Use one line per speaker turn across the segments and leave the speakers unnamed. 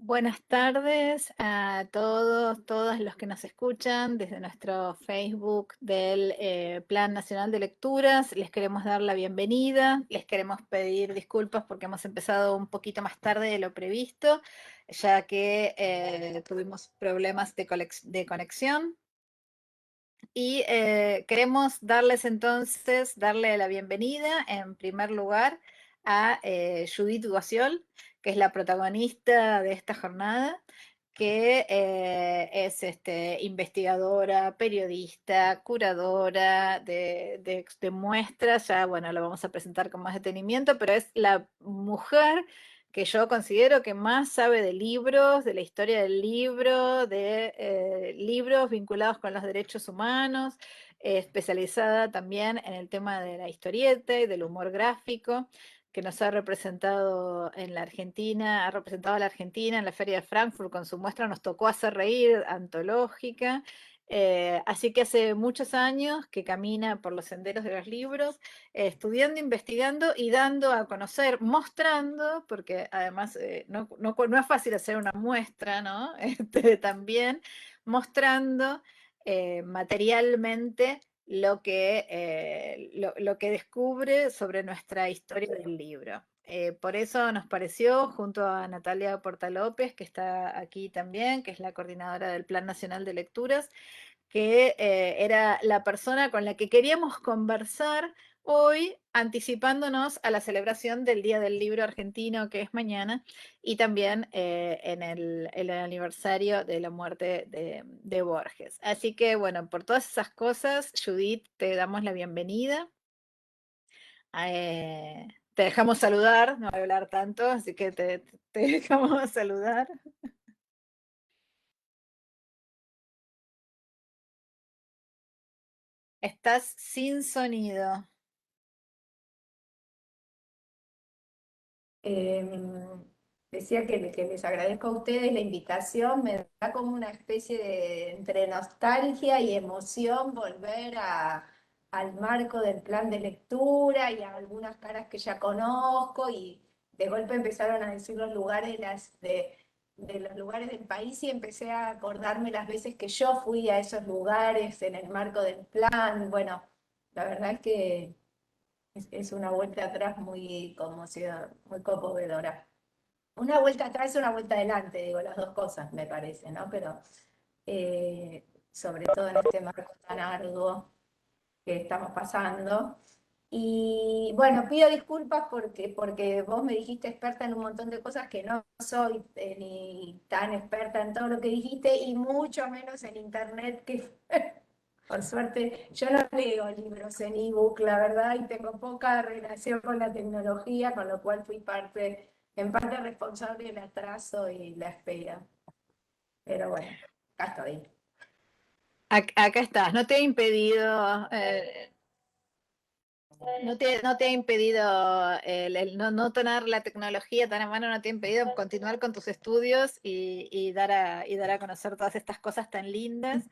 Buenas tardes a todos, todas los que nos escuchan desde nuestro Facebook del Plan Nacional de Lecturas. Les queremos dar la bienvenida, les queremos pedir disculpas porque hemos empezado un poquito más tarde de lo previsto, ya que tuvimos problemas de conexión. Y queremos darles entonces, darle la bienvenida en primer lugar a Judith Guaciol, que es la protagonista de esta jornada, que es investigadora, periodista, curadora de muestras. Ya, bueno, lo vamos a presentar con más detenimiento, pero es la mujer que yo considero que más sabe de libros, de la historia del libro, de libros vinculados con los derechos humanos, especializada también en el tema de la historieta y del humor gráfico, que nos ha representado en la Argentina, ha representado a la Argentina en la Feria de Frankfurt con su muestra Nos tocó hacer reír, antológica. Así que hace muchos años que camina por los senderos de los libros, estudiando, investigando y dando a conocer, mostrando, porque además no es fácil hacer una muestra, ¿no? También mostrando materialmente lo que descubre sobre nuestra historia del libro. Por eso nos pareció, junto a Natalia Portalópez, que está aquí también, que es la coordinadora del Plan Nacional de Lecturas, que era la persona con la que queríamos conversar hoy, anticipándonos a la celebración del Día del Libro Argentino, que es mañana, y también el aniversario de la muerte de Borges. Así que, bueno, por todas esas cosas, Judith, te damos la bienvenida. Te dejamos saludar, no voy a hablar tanto, así que te dejamos saludar. Estás sin sonido.
Eh, Decía que les agradezco a ustedes la invitación, me da como una especie de entre nostalgia y emoción volver al marco del plan de lectura y a algunas caras que ya conozco y de golpe empezaron a decir los lugares de los lugares del país y empecé a acordarme las veces que yo fui a esos lugares en el marco del plan. Bueno, la verdad es que es una vuelta atrás muy muy conmovedora. Una vuelta atrás y una vuelta adelante, digo, las dos cosas, me parece, ¿no? Pero sobre todo en este marco tan arduo que estamos pasando. Y bueno, pido disculpas porque vos me dijiste experta en un montón de cosas que no soy ni tan experta en todo lo que dijiste y mucho menos en internet, que por suerte, yo no leo libros en ebook, la verdad, y tengo poca relación con la tecnología, con lo cual fui en parte responsable del atraso y la espera. Pero bueno, acá estoy.
Acá estás, no te ha impedido no te ha impedido no tener la tecnología tan a mano, no te ha impedido continuar con tus estudios y dar a conocer todas estas cosas tan lindas.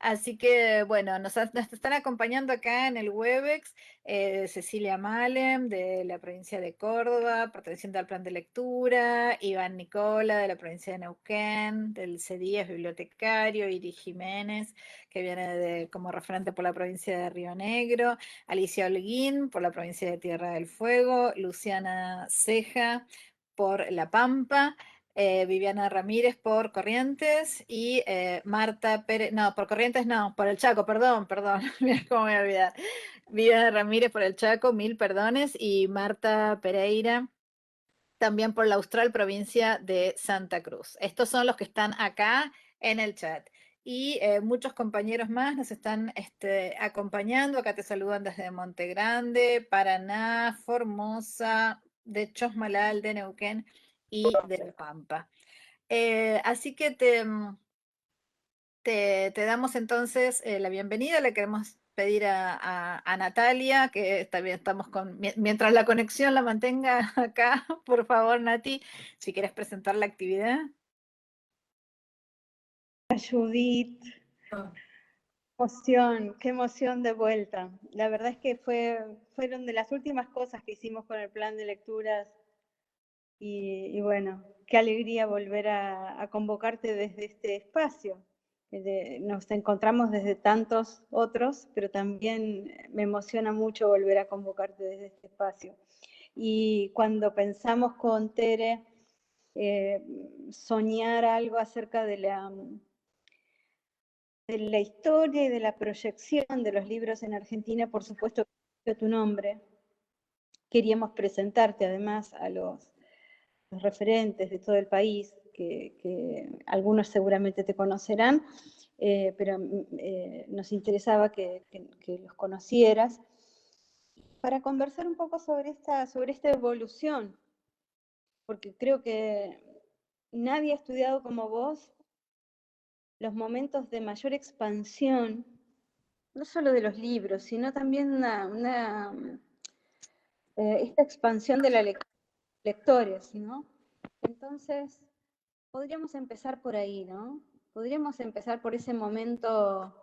Así que, bueno, nos están acompañando acá en el Webex Cecilia Malem de la provincia de Córdoba, perteneciente al plan de lectura, Iván Nicola de la provincia de Neuquén, del CEDIES bibliotecario, Iris Jiménez, que viene como referente por la provincia de Río Negro, Alicia Holguín por la provincia de Tierra del Fuego, Luciana Ceja por La Pampa, Viviana Ramírez por Corrientes y Marta Pérez, no, por Corrientes no, por el Chaco, perdón, mira cómo me voy a olvidar. Viviana Ramírez por el Chaco, mil perdones, y Marta Pereira también por la Austral provincia de Santa Cruz. Estos son los que están acá en el chat. Y muchos compañeros más nos están acompañando. Acá te saludan desde Monte Grande, Paraná, Formosa, de Chosmalal, de Neuquén y de La Pampa. Así que te damos entonces la bienvenida. Le queremos pedir a Natalia, que también estamos mientras la conexión la mantenga acá, por favor, Nati, si quieres presentar la actividad.
Judith, qué emoción de vuelta. La verdad es que fueron de las últimas cosas que hicimos con el plan de lecturas y bueno, qué alegría volver a convocarte desde este espacio. Nos encontramos desde tantos otros, pero también me emociona mucho volver a convocarte desde este espacio. Y cuando pensamos con Tere soñar algo acerca de la historia y de la proyección de los libros en Argentina, por supuesto que tu nombre. Queríamos presentarte además a los referentes de todo el país, que algunos seguramente te conocerán, pero nos interesaba que los conocieras para conversar un poco sobre esta evolución, porque creo que nadie ha estudiado como vos los momentos de mayor expansión, no solo de los libros, sino también esta expansión de la lectores, ¿no? Entonces, podríamos empezar por ahí, ¿no? Podríamos empezar por ese momento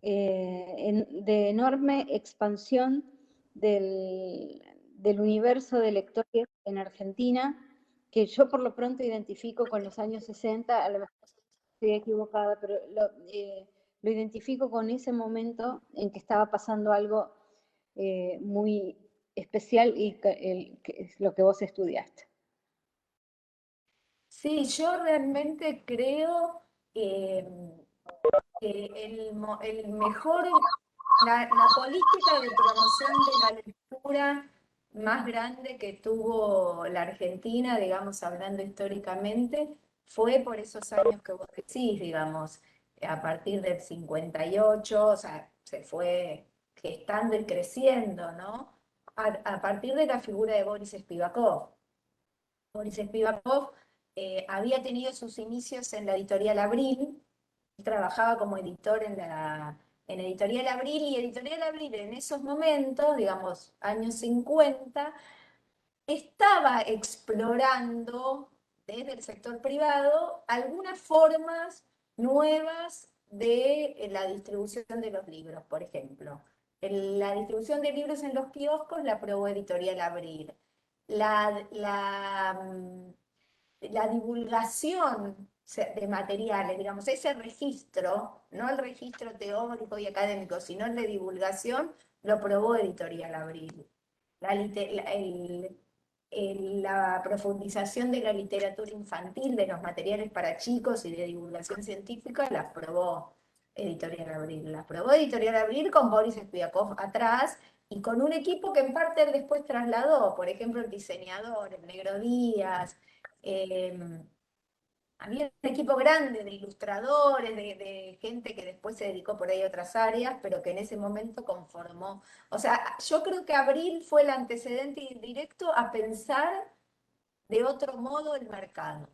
de enorme expansión del universo de lectores en Argentina, que yo por lo pronto identifico con los años 60, a lo mejor estoy equivocada, pero lo identifico con ese momento en que estaba pasando algo muy especial y que es lo que vos estudiaste.
Sí, yo realmente creo eh, que el mejor, la política de promoción de la lectura más grande que tuvo la Argentina, digamos, hablando históricamente, fue por esos años que vos decís, digamos, a partir del 58, o sea, se fue gestando y creciendo, ¿no? A partir de la figura de Boris Spivakov. Boris Spivakov había tenido sus inicios en la editorial Abril, trabajaba como editor en Editorial Abril, y Editorial Abril en esos momentos, digamos, años 50, estaba explorando desde el sector privado algunas formas nuevas de la distribución de los libros, por ejemplo. La distribución de libros en los kioscos la aprobó Editorial Abril. La, la, mm, la divulgación de materiales, digamos, ese registro, no el registro teórico y académico, sino el de divulgación, lo probó Editorial Abril. La profundización de la literatura infantil, de los materiales para chicos y de divulgación científica, la probó Editorial Abril. La probó Editorial Abril con Boris Spivakov atrás y con un equipo que en parte él después trasladó, por ejemplo, el diseñador, el Negro Díaz. Había un equipo grande de ilustradores, de gente que después se dedicó por ahí a otras áreas, pero que en ese momento conformó. O sea, yo creo que Abril fue el antecedente directo a pensar de otro modo el mercado,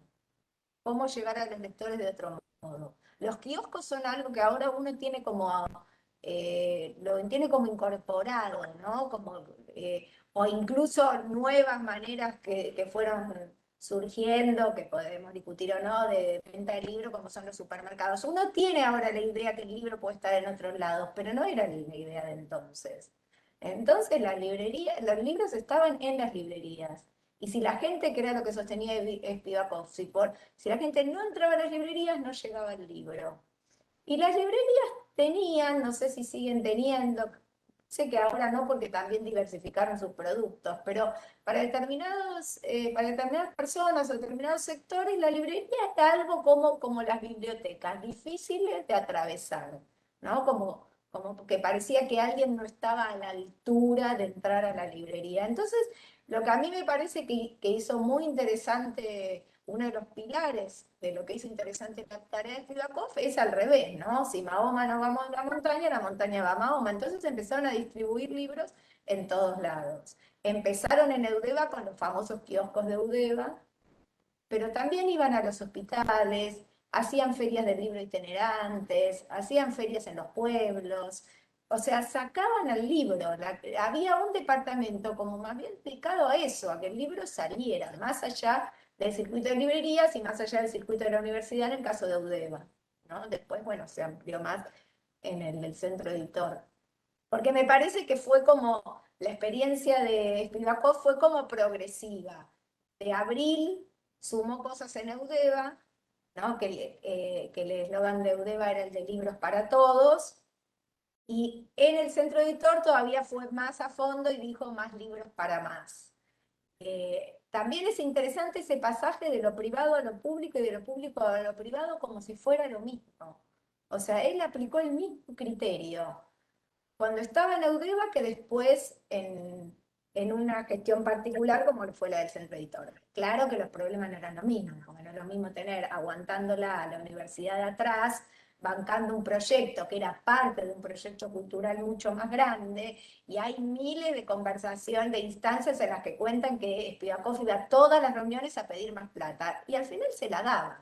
cómo llegar a los lectores de otro modo. Los kioscos son algo que ahora uno tiene como, lo tiene como incorporado, ¿no? Como, o incluso nuevas maneras que fueron surgiendo, que podemos discutir o no, de venta de libro, como son los supermercados. Uno tiene ahora la idea que el libro puede estar en otros lados, pero no era la idea de entonces. Entonces la librería, los libros estaban en las librerías. Y si la gente, que era lo que sostenía Spivakov, si la gente no entraba a las librerías, no llegaba el libro. Y las librerías tenían, no sé si siguen teniendo, sé que ahora no porque también diversificaron sus productos, pero para determinadas personas o determinados sectores, la librería era algo como las bibliotecas, difíciles de atravesar, ¿no? Como que parecía que alguien no estaba a la altura de entrar a la librería. Entonces, lo que a mí me parece que hizo muy interesante, uno de los pilares de lo que hizo interesante la tarea de Spivakov es al revés, ¿no? Si Mahoma no va a la montaña va a Mahoma. Entonces empezaron a distribuir libros en todos lados. Empezaron en Eudeva con los famosos kioscos de Eudeva, pero también iban a los hospitales, hacían ferias de libro itinerantes, hacían ferias en los pueblos, o sea, sacaban el libro. Había un departamento como más bien dedicado a eso, a que el libro saliera, más allá del circuito de librerías y más allá del circuito de la universidad en el caso de Eudeva, ¿no? Después, bueno, se amplió más en el centro editor. Porque me parece que fue como, la experiencia de Spivakov fue como progresiva. de abril sumó cosas en Eudeva, ¿no? Que el eslogan de Eudeva era el de libros para todos, y en el centro editor todavía fue más a fondo y dijo más libros para más. También es interesante ese pasaje de lo privado a lo público y de lo público a lo privado como si fuera lo mismo. O sea, él aplicó el mismo criterio cuando estaba en Eudeva que después en una gestión particular como fue la del centro editor. Claro que los problemas no eran lo mismo, porque no es lo mismo tener aguantándola a la universidad de atrás, bancando un proyecto que era parte de un proyecto cultural mucho más grande, y hay miles de conversaciones, de instancias en las que cuentan que Spivakov iba a todas las reuniones a pedir más plata, y al final se la daban.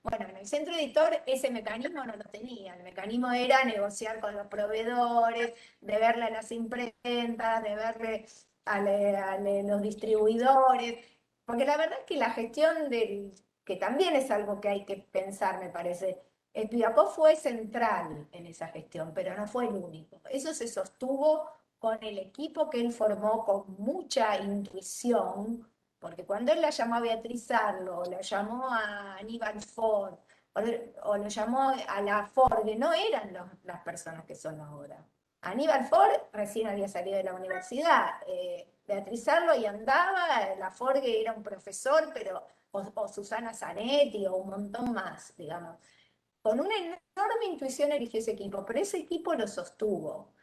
Bueno, en el centro editor ese mecanismo no lo tenía. El mecanismo era negociar con los proveedores, de verle a las imprentas, de verle a los distribuidores. Porque la verdad es que la gestión que también es algo que hay que pensar, me parece. El Spivakov fue central en esa gestión, pero no fue el único. Eso se sostuvo con el equipo que él formó con mucha intuición, porque cuando él la llamó a Beatriz Arlo, la llamó a Aníbal Ford, o lo llamó a la Forgue, no eran las personas que son ahora. Aníbal Ford recién había salido de la universidad, Beatriz Arlo y andaba, la Forgue era un profesor, pero, o Susana Zanetti, o un montón más, digamos. Con una enorme intuición eligió ese equipo, pero ese equipo lo sostuvo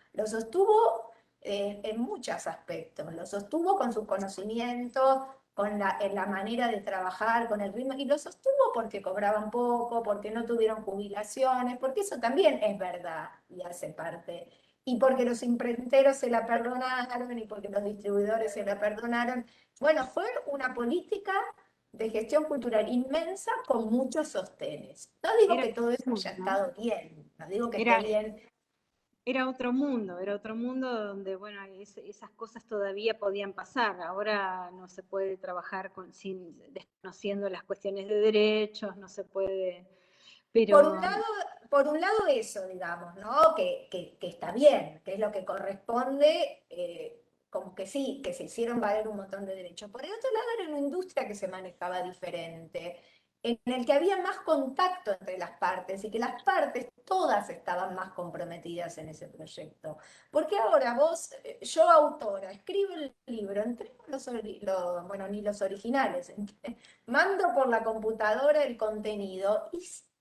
en muchos aspectos, lo sostuvo con sus conocimientos, en la manera de trabajar, con el ritmo, y lo sostuvo porque cobraban poco, porque no tuvieron jubilaciones, porque eso también es verdad y hace parte, y porque los imprenteros se la perdonaron y porque los distribuidores se la perdonaron. Bueno, fue una política de gestión cultural inmensa con muchos sostenes. No digo que todo eso haya estado bien, no digo que esté bien.
Era otro mundo donde, bueno, esas cosas todavía podían pasar. Ahora no se puede trabajar desconociendo las cuestiones de derechos, no se puede, pero...
Por un lado eso, digamos, ¿no? Que está bien, que es lo que corresponde, como que sí, que se hicieron valer un montón de derechos. Por el otro lado era una industria que se manejaba diferente, en el que había más contacto entre las partes y que las partes todas estaban más comprometidas en ese proyecto. Porque ahora vos, yo autora, escribo el libro, entrego bueno, ni los originales, mando por la computadora el contenido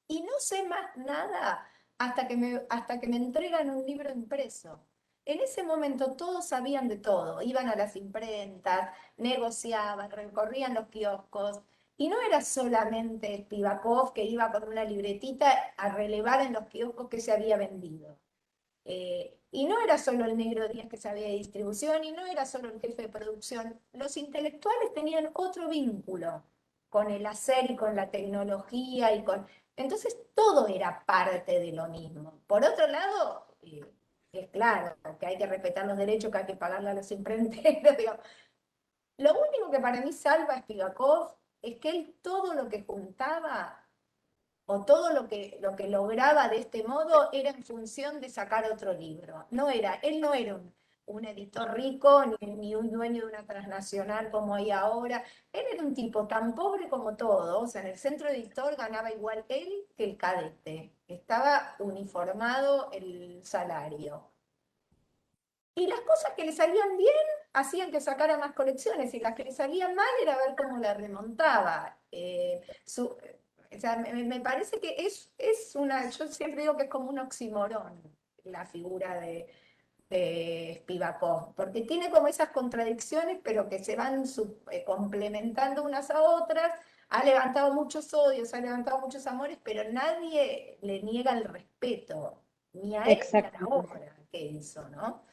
y no sé más nada hasta que me entregan un libro impreso. En ese momento todos sabían de todo, iban a las imprentas, negociaban, recorrían los kioscos, y no era solamente Spivakov que iba con una libretita a relevar en los kioscos que se había vendido. Y no era solo el Negro Díaz que sabía de distribución, y no era solo el jefe de producción. Los intelectuales tenían otro vínculo con el hacer y con la tecnología y con... Entonces todo era parte de lo mismo. Por otro lado, es claro que hay que respetar los derechos, que hay que pagarle a los imprenteros. Digo. Lo único que para mí salva a Spivakov es que él todo lo que juntaba o todo lo que lograba de este modo era en función de sacar otro libro. Él no era un editor rico ni un dueño de una transnacional como hay ahora. Él era un tipo tan pobre como todos. O sea, en el centro editor ganaba igual él que el cadete. Estaba uniformado el salario. Y las cosas que le salían bien hacían que sacara más colecciones, y las que le salían mal era ver cómo la remontaba. O sea, me parece que es una, yo siempre digo que es como un oxímoron la figura de Spivakov, porque tiene como esas contradicciones, pero que se van complementando unas a otras. Ha levantado muchos odios, ha levantado muchos amores, pero nadie le niega el respeto, ni a él ni a la obra que hizo, ¿no?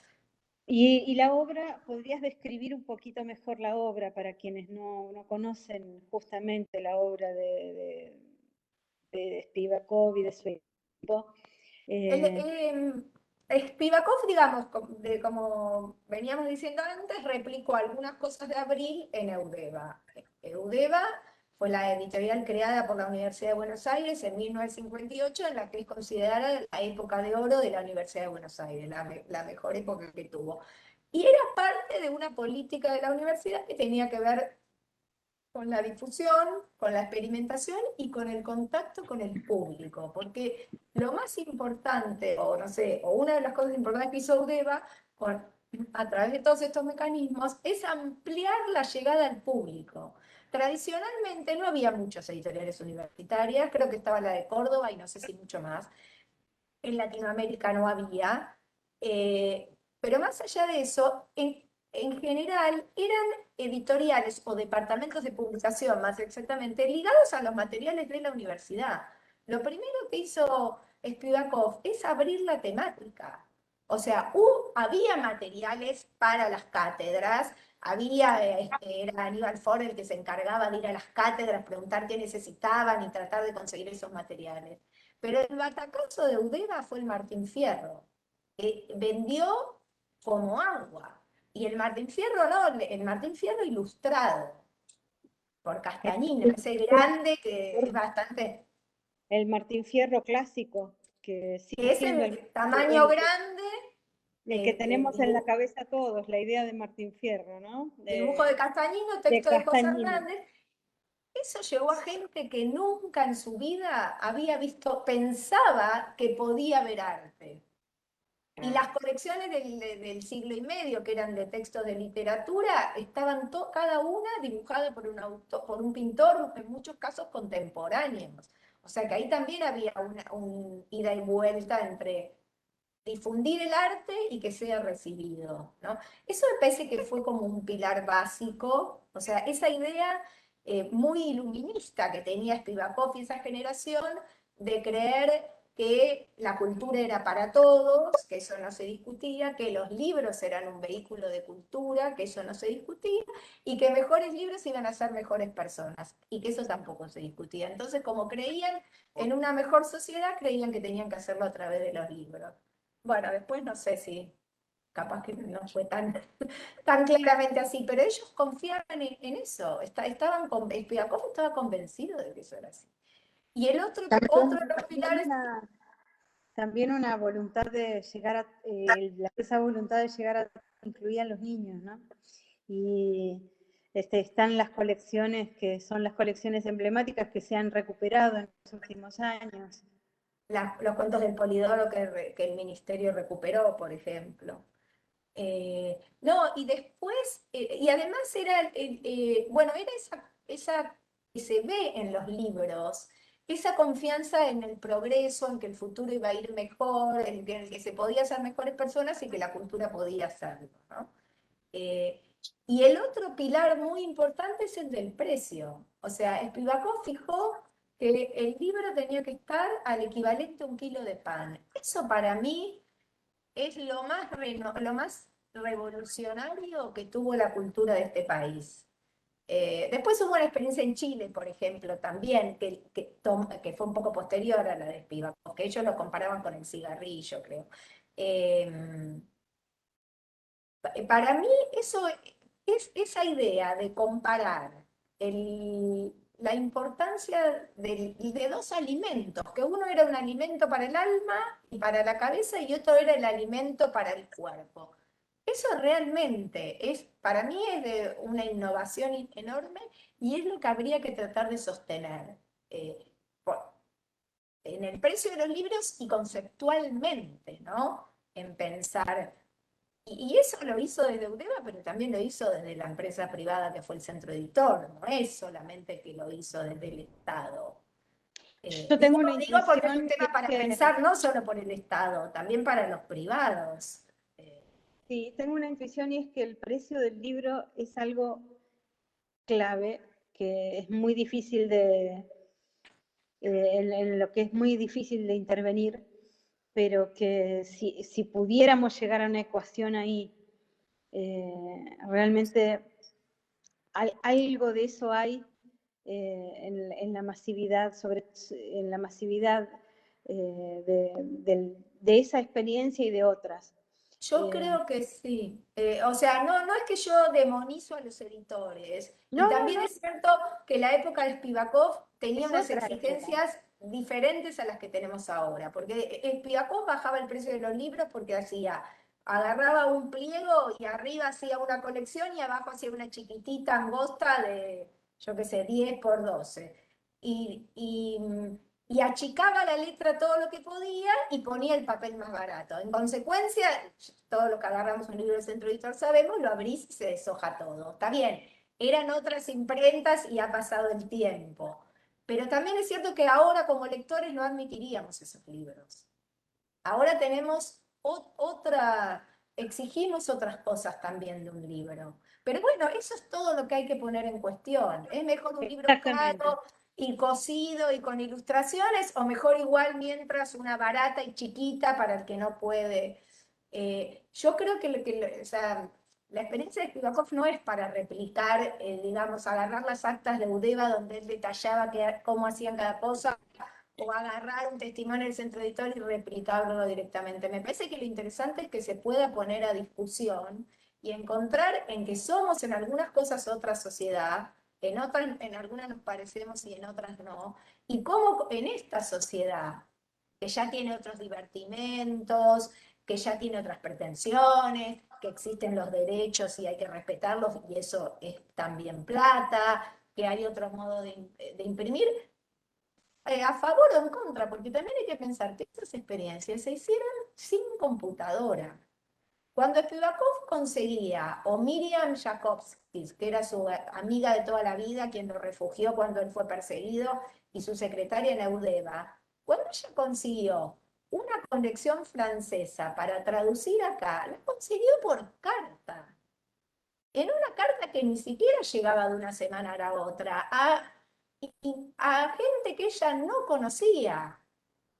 Y la obra, ¿podrías describir un poquito mejor la obra para quienes no conocen justamente la obra de Spivakov y de su equipo?
Spivakov, digamos, como veníamos diciendo antes, replicó algunas cosas de Abril en Eudeva. Eudeva fue la editorial creada por la Universidad de Buenos Aires en 1958, en la que es considerada la época de oro de la Universidad de Buenos Aires, la mejor época que tuvo. Y era parte de una política de la universidad que tenía que ver con la difusión, con la experimentación y con el contacto con el público, porque lo más importante, o no sé, o una de las cosas importantes que hizo Udeva a través de todos estos mecanismos es ampliar la llegada al público. Tradicionalmente no había muchas editoriales universitarias, creo que estaba la de Córdoba y no sé si mucho más. En Latinoamérica no había, pero más allá de eso, en general eran editoriales o departamentos de publicación, más exactamente, ligados a los materiales de la universidad. Lo primero que hizo Spivakov es abrir la temática. O sea, había materiales para las cátedras, era Aníbal Ford el que se encargaba de ir a las cátedras, preguntar qué necesitaban y tratar de conseguir esos materiales. Pero el batacazo de Udeva fue el Martín Fierro, que vendió como agua. Y el Martín Fierro no, el Martín Fierro ilustrado por Castañino, ese grande que es bastante,
El Martín Fierro clásico, que sigue
que es
siendo
el tamaño grande,
el que
el
tenemos en la cabeza todos, la idea de Martín Fierro, ¿no?
dibujo de Castañino,
De
texto de José
Castañino.
Hernández. Eso llevó a gente que nunca en su vida había visto, pensaba que podía ver arte. Y las colecciones del siglo y medio, que eran de textos de literatura, estaban cada una dibujada por por un pintor, en muchos casos contemporáneos. O sea que ahí también había un ida y vuelta entre difundir el arte y que sea recibido, ¿no? Eso me parece que fue como un pilar básico, o sea, esa idea muy iluminista que tenía Spivakov y esa generación de creer que la cultura era para todos, que eso no se discutía, que los libros eran un vehículo de cultura, que eso no se discutía, y que mejores libros iban a ser mejores personas, y que eso tampoco se discutía. Entonces, como creían en una mejor sociedad, creían que tenían que hacerlo a través de los libros. Bueno, después no sé si capaz que no fue tan claramente así, pero ellos confiaban en eso, Spivakov estaba convencido de que eso era así. Y el otro de los pilares,
También una voluntad de llegar a, esa voluntad de llegar a incluir a los niños, ¿no? Y están las colecciones que son las colecciones emblemáticas que se han recuperado en los últimos años.
los cuentos del Polidoro que el ministerio recuperó, por ejemplo. No, y después, y además era, bueno, era esa que se ve en los libros, esa confianza en el progreso, en que el futuro iba a ir mejor, en que se podía ser mejores personas y que la cultura podía hacerlo, ¿no? Eh, y el otro pilar muy importante es el del precio. O sea, Spivakov fijó que el libro tenía que estar al equivalente a un kilo de pan. Eso para mí es lo más revolucionario que tuvo la cultura de este país. Después hubo una experiencia en Chile, por ejemplo, también, que fue un poco posterior a la de Spivakov, que ellos lo comparaban con el cigarrillo, creo. Eh, para mí eso es esa idea de comparar la importancia de dos alimentos, que uno era un alimento para el alma y para la cabeza y otro era el alimento para el cuerpo. Eso realmente para mí es de una innovación enorme y es lo que habría que tratar de sostener eh, en el precio de los libros y conceptualmente, ¿no? En pensar y eso lo hizo desde Udeva, pero también lo hizo desde la empresa privada que fue el centro editor, no es solamente que lo hizo desde el Estado.
Yo tengo una
Digo porque es un
intuición
tema para pensar no solo por el Estado, también para los privados.
sí, tengo una intuición y es que el precio del libro es algo clave, que es muy difícil en lo que es muy difícil de intervenir, pero que si pudiéramos llegar a una ecuación ahí, realmente algo de eso hay en la masividad, en la masividad de esa experiencia y de otras.
Yo creo que sí. O sea, no es que yo demonizo a los editores. Y
No, no,
también
no,
es cierto que la época de Spivakov tenía
es
unas
otra época.
exigencias diferentes a las que tenemos ahora. Porque Spivakov bajaba el precio de los libros porque agarraba un pliego y arriba hacía una colección y abajo hacía una chiquitita angosta de yo qué sé, 10 por 12. Y achicaba la letra todo lo que podía y ponía el papel más barato. En consecuencia, todo lo que agarramos un libro del Centro Editor sabemos, lo abrís y se deshoja todo. Está bien, eran otras imprentas y ha pasado el tiempo. Pero también es cierto que ahora como lectores no admitiríamos esos libros. Ahora tenemos exigimos otras cosas también de un libro. Pero bueno, eso es todo lo que hay que poner en cuestión. ¿Es mejor un libro
Exactamente.
caro y cosido y con ilustraciones o mejor igual mientras una barata y chiquita para el que no puede? Yo creo o sea, la experiencia de Spivakov no es para replicar, digamos, agarrar las actas de Udeva donde él detallaba cómo hacían cada cosa o agarrar un testimonio del centro editor y replicarlo directamente. Me parece que lo interesante es que se pueda poner a discusión y encontrar en que somos en algunas cosas otra sociedad, en otras, en algunas nos parecemos y en otras no, y cómo en esta sociedad, que ya tiene otros divertimentos, que ya tiene otras pretensiones, que existen los derechos y hay que respetarlos y eso es también plata, que hay otro modo de imprimir, a favor o en contra, porque también hay que pensar que estas experiencias se hicieron sin computadora. Cuando Spivakov conseguía, o Miriam Jakovskis, que era su amiga de toda la vida, quien lo refugió cuando él fue perseguido, y su secretaria en Eudeva, cuando ella consiguió una conexión francesa para traducir acá, la consiguió por carta. En una carta que ni siquiera llegaba de una semana a la otra, a gente que ella no conocía,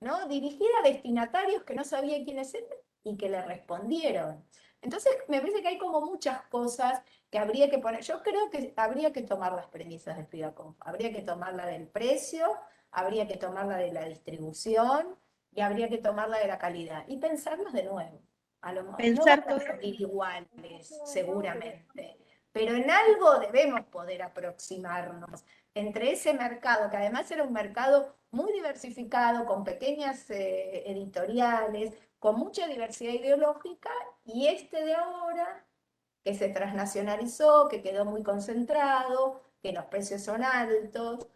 ¿no? Dirigida a destinatarios que no sabía quiénes eran y que le respondieron. Entonces, me parece que hay como muchas cosas que habría que poner. Yo creo que habría que tomar las premisas de Spivakov. Habría que tomar la del precio, habría que tomar la de la distribución y habría que tomar la de la calidad y pensarlas de nuevo. A lo mejor no
Pensar
van a
todo.
salir iguales, seguramente, pero en algo debemos poder aproximarnos entre ese mercado, que además era un mercado muy diversificado, con pequeñas editoriales, con mucha diversidad ideológica, y este de ahora, que se transnacionalizó, que quedó muy concentrado, que los precios son altos,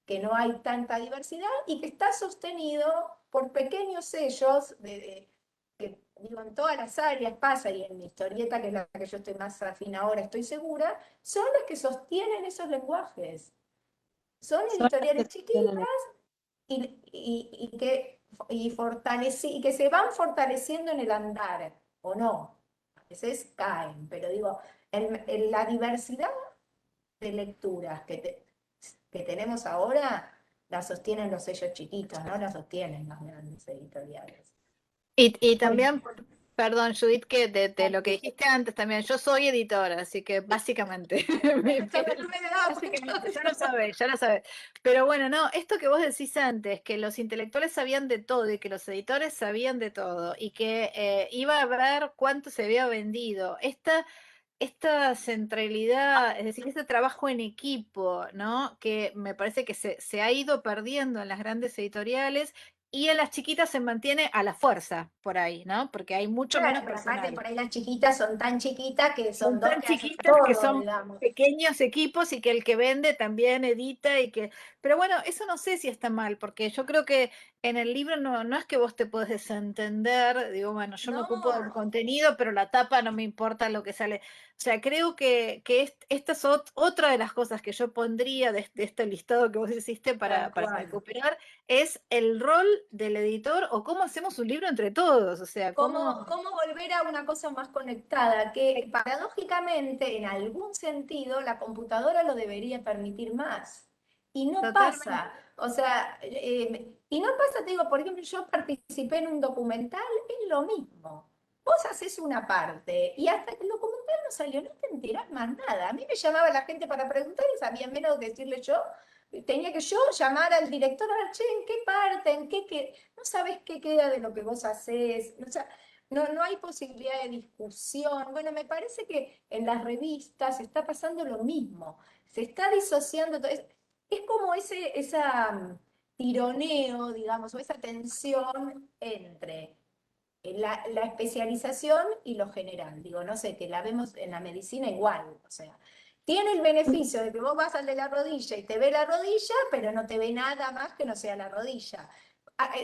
que no hay tanta diversidad y que está sostenido por pequeños sellos que digo, en todas las áreas pasa, y en mi historieta, que es la que yo estoy más afín ahora, estoy segura, son las que sostienen esos lenguajes. Son
Son las
editoriales
que
chiquitas
tienen
y que se van fortaleciendo en el andar, o no. A veces caen, pero digo, en la diversidad de lecturas que tenemos ahora, la sostienen los sellos chiquitos, no la sostienen las grandes editoriales.
Y
Bueno,
también, perdón, Judith, que de lo que dijiste antes también, yo soy editora, así que básicamente, básicamente, ya lo sabes, ya lo sabes. Pero bueno, no, esto que vos decís antes, que los intelectuales sabían de todo y que los editores sabían de todo y que iba a ver cuánto se había vendido. Esta centralidad, es decir, este trabajo en equipo, ¿no? Que me parece que se ha ido perdiendo en las grandes editoriales y en las chiquitas se mantiene a la fuerza por ahí, ¿no? Porque hay mucho
claro,
menos
pero aparte
personal.
por ahí las chiquitas son tan chiquitas que son
Son
dos
tan
que hacen
chiquitas que
todo,
son
digamos.
pequeños equipos y que el que vende también edita y que... Pero bueno, eso no sé si está mal, porque yo creo que en el libro no es que vos te podés desentender, digo, bueno, yo me ocupo del
No,
contenido, pero la tapa no me importa lo que sale. O sea, creo que esta es otra de las cosas que yo pondría de este listado que vos hiciste
tal
para
cual.
recuperar, es el rol del editor o cómo hacemos un libro entre todos, o sea,
¿Cómo,
cómo...
cómo volver a una cosa más conectada? Que paradójicamente, en algún sentido, la computadora lo debería permitir más. Y no
Totalmente.
pasa. O sea, y no pasa, te digo, por ejemplo, yo participé en un documental, es lo mismo. Vos haces una parte y hasta que el documental no salió, no te enterás más nada. A mí me llamaba la gente para preguntar y sabía menos que decirle yo. Tenía que yo llamar al director a ver, che, ¿en qué parte? No sabes qué queda de lo que vos hacés. O sea, no hay posibilidad de discusión. Bueno, me parece que en las revistas está pasando lo mismo. Se está disociando todo. Es como esa tironeo, digamos, o esa tensión entre la especialización y lo general. Digo, no sé, que la vemos en la medicina igual, o sea. tiene el beneficio de que vos vas al de la rodilla y te ve la rodilla, pero no te ve nada más que no sea la rodilla.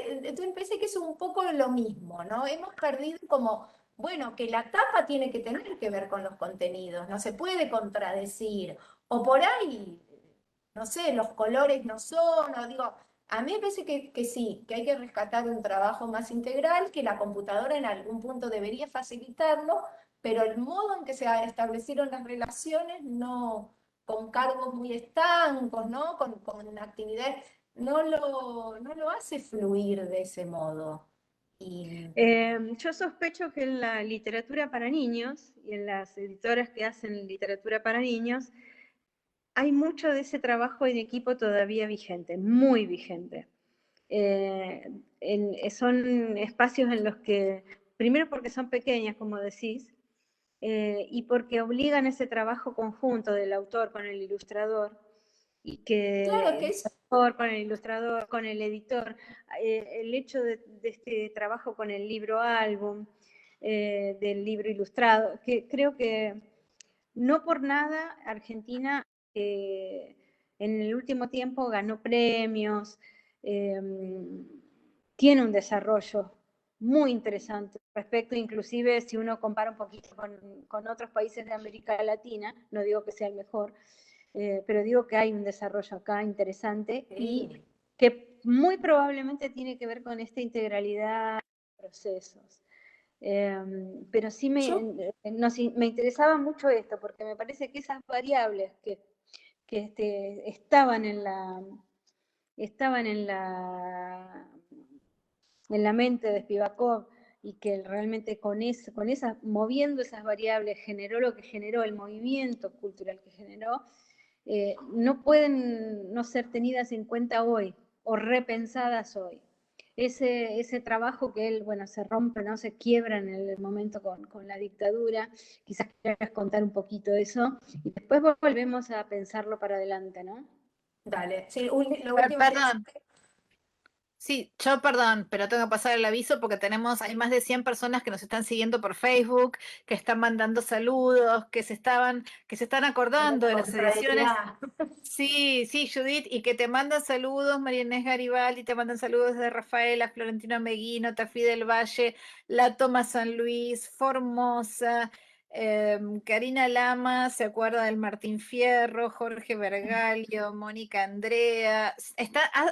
Entonces me parece que es un poco lo mismo, ¿no? Hemos perdido como, bueno, que la tapa tiene que tener que ver con los contenidos, no se puede contradecir. O por ahí, no sé, los colores no son, o digo, a mí me parece que sí, que hay que rescatar un trabajo más integral, que la computadora en algún punto debería facilitarlo, pero el modo en que se establecieron las relaciones, no con cargos muy estancos, ¿no? Con actividades, no lo hace fluir de ese modo. Y
Yo sospecho que en la literatura para niños y en las editoras que hacen literatura para niños, hay mucho de ese trabajo en equipo todavía vigente, muy vigente. Son espacios en los que, primero porque son pequeñas, como decís, y porque obligan ese trabajo conjunto del autor con el ilustrador, y
claro
que
que
el
es,
autor con el ilustrador, con el editor, el hecho de este trabajo con el libro álbum, del libro ilustrado, que creo que no por nada Argentina en el último tiempo ganó premios, eh, tiene un desarrollo muy interesante respecto, inclusive si uno compara un poquito con otros países de América Latina, no digo que sea el mejor, pero digo que hay un desarrollo acá interesante y
sí.
que muy probablemente tiene que ver con esta integralidad de procesos. Pero sí
Yo
me interesaba mucho esto, porque me parece que esas variables que estaban en la mente de Spivakov y que realmente moviendo esas variables generó lo que generó, el movimiento cultural que generó, no pueden no ser tenidas en cuenta hoy o repensadas hoy. Ese trabajo que él, bueno, se rompe, ¿no? Se quiebra en el momento con la dictadura, quizás quieras contar un poquito eso, y después volvemos a pensarlo para adelante, ¿no?
dale, sí, lo último que
Perdón. Sí, yo perdón, pero tengo que pasar el aviso porque hay más de 100 personas que nos están siguiendo por Facebook, que están mandando saludos, que se están
la
acordando de las ediciones.
espontaneidad.
Sí, sí, Judith, y que te mandan saludos, María Inés Garibaldi, te mandan saludos de Rafaela, Florentino Meguino, Tafí del Valle, La Toma San Luis, Formosa, Karina Lama, se acuerda del Martín Fierro, Jorge Vergalio, Mónica Andrea.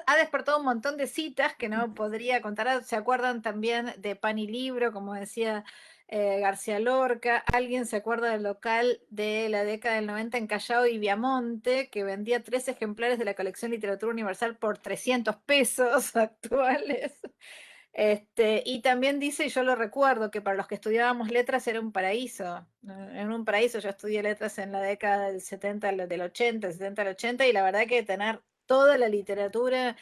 Ha despertado un montón de citas que no podría contar. Se acuerdan también de Pan y Libro, como decía García Lorca. ¿Alguien se acuerda del local de la década del 90 en Callao y Viamonte, que vendía 3 ejemplares de la colección Literatura Universal por 300 pesos actuales? Y también dice, y yo lo recuerdo, que para los que estudiábamos letras era un paraíso. En un paraíso, yo estudié letras en la década del 70, del 80, del 70 al 80, y la verdad que tener toda la literatura,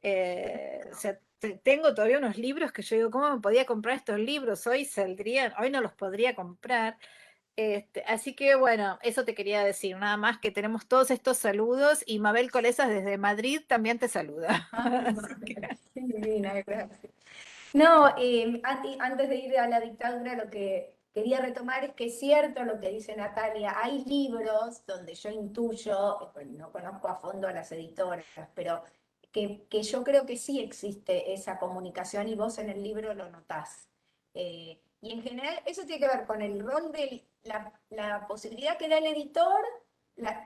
o sea, tengo todavía unos libros que yo digo, ¿cómo me podía comprar estos libros? Hoy no los podría comprar. Así que bueno, eso te quería decir, nada más que tenemos todos estos saludos y Mabel Colesas desde Madrid también te saluda. Así que,
Qué divina, gracias. No, antes de ir a la dictadura, lo que quería retomar es que es cierto lo que dice Natalia, hay libros donde yo intuyo, no conozco a fondo a las editoras, pero que yo creo que sí existe esa comunicación y vos en el libro lo notás. Y en general eso tiene que ver con el rol de la posibilidad que da el editor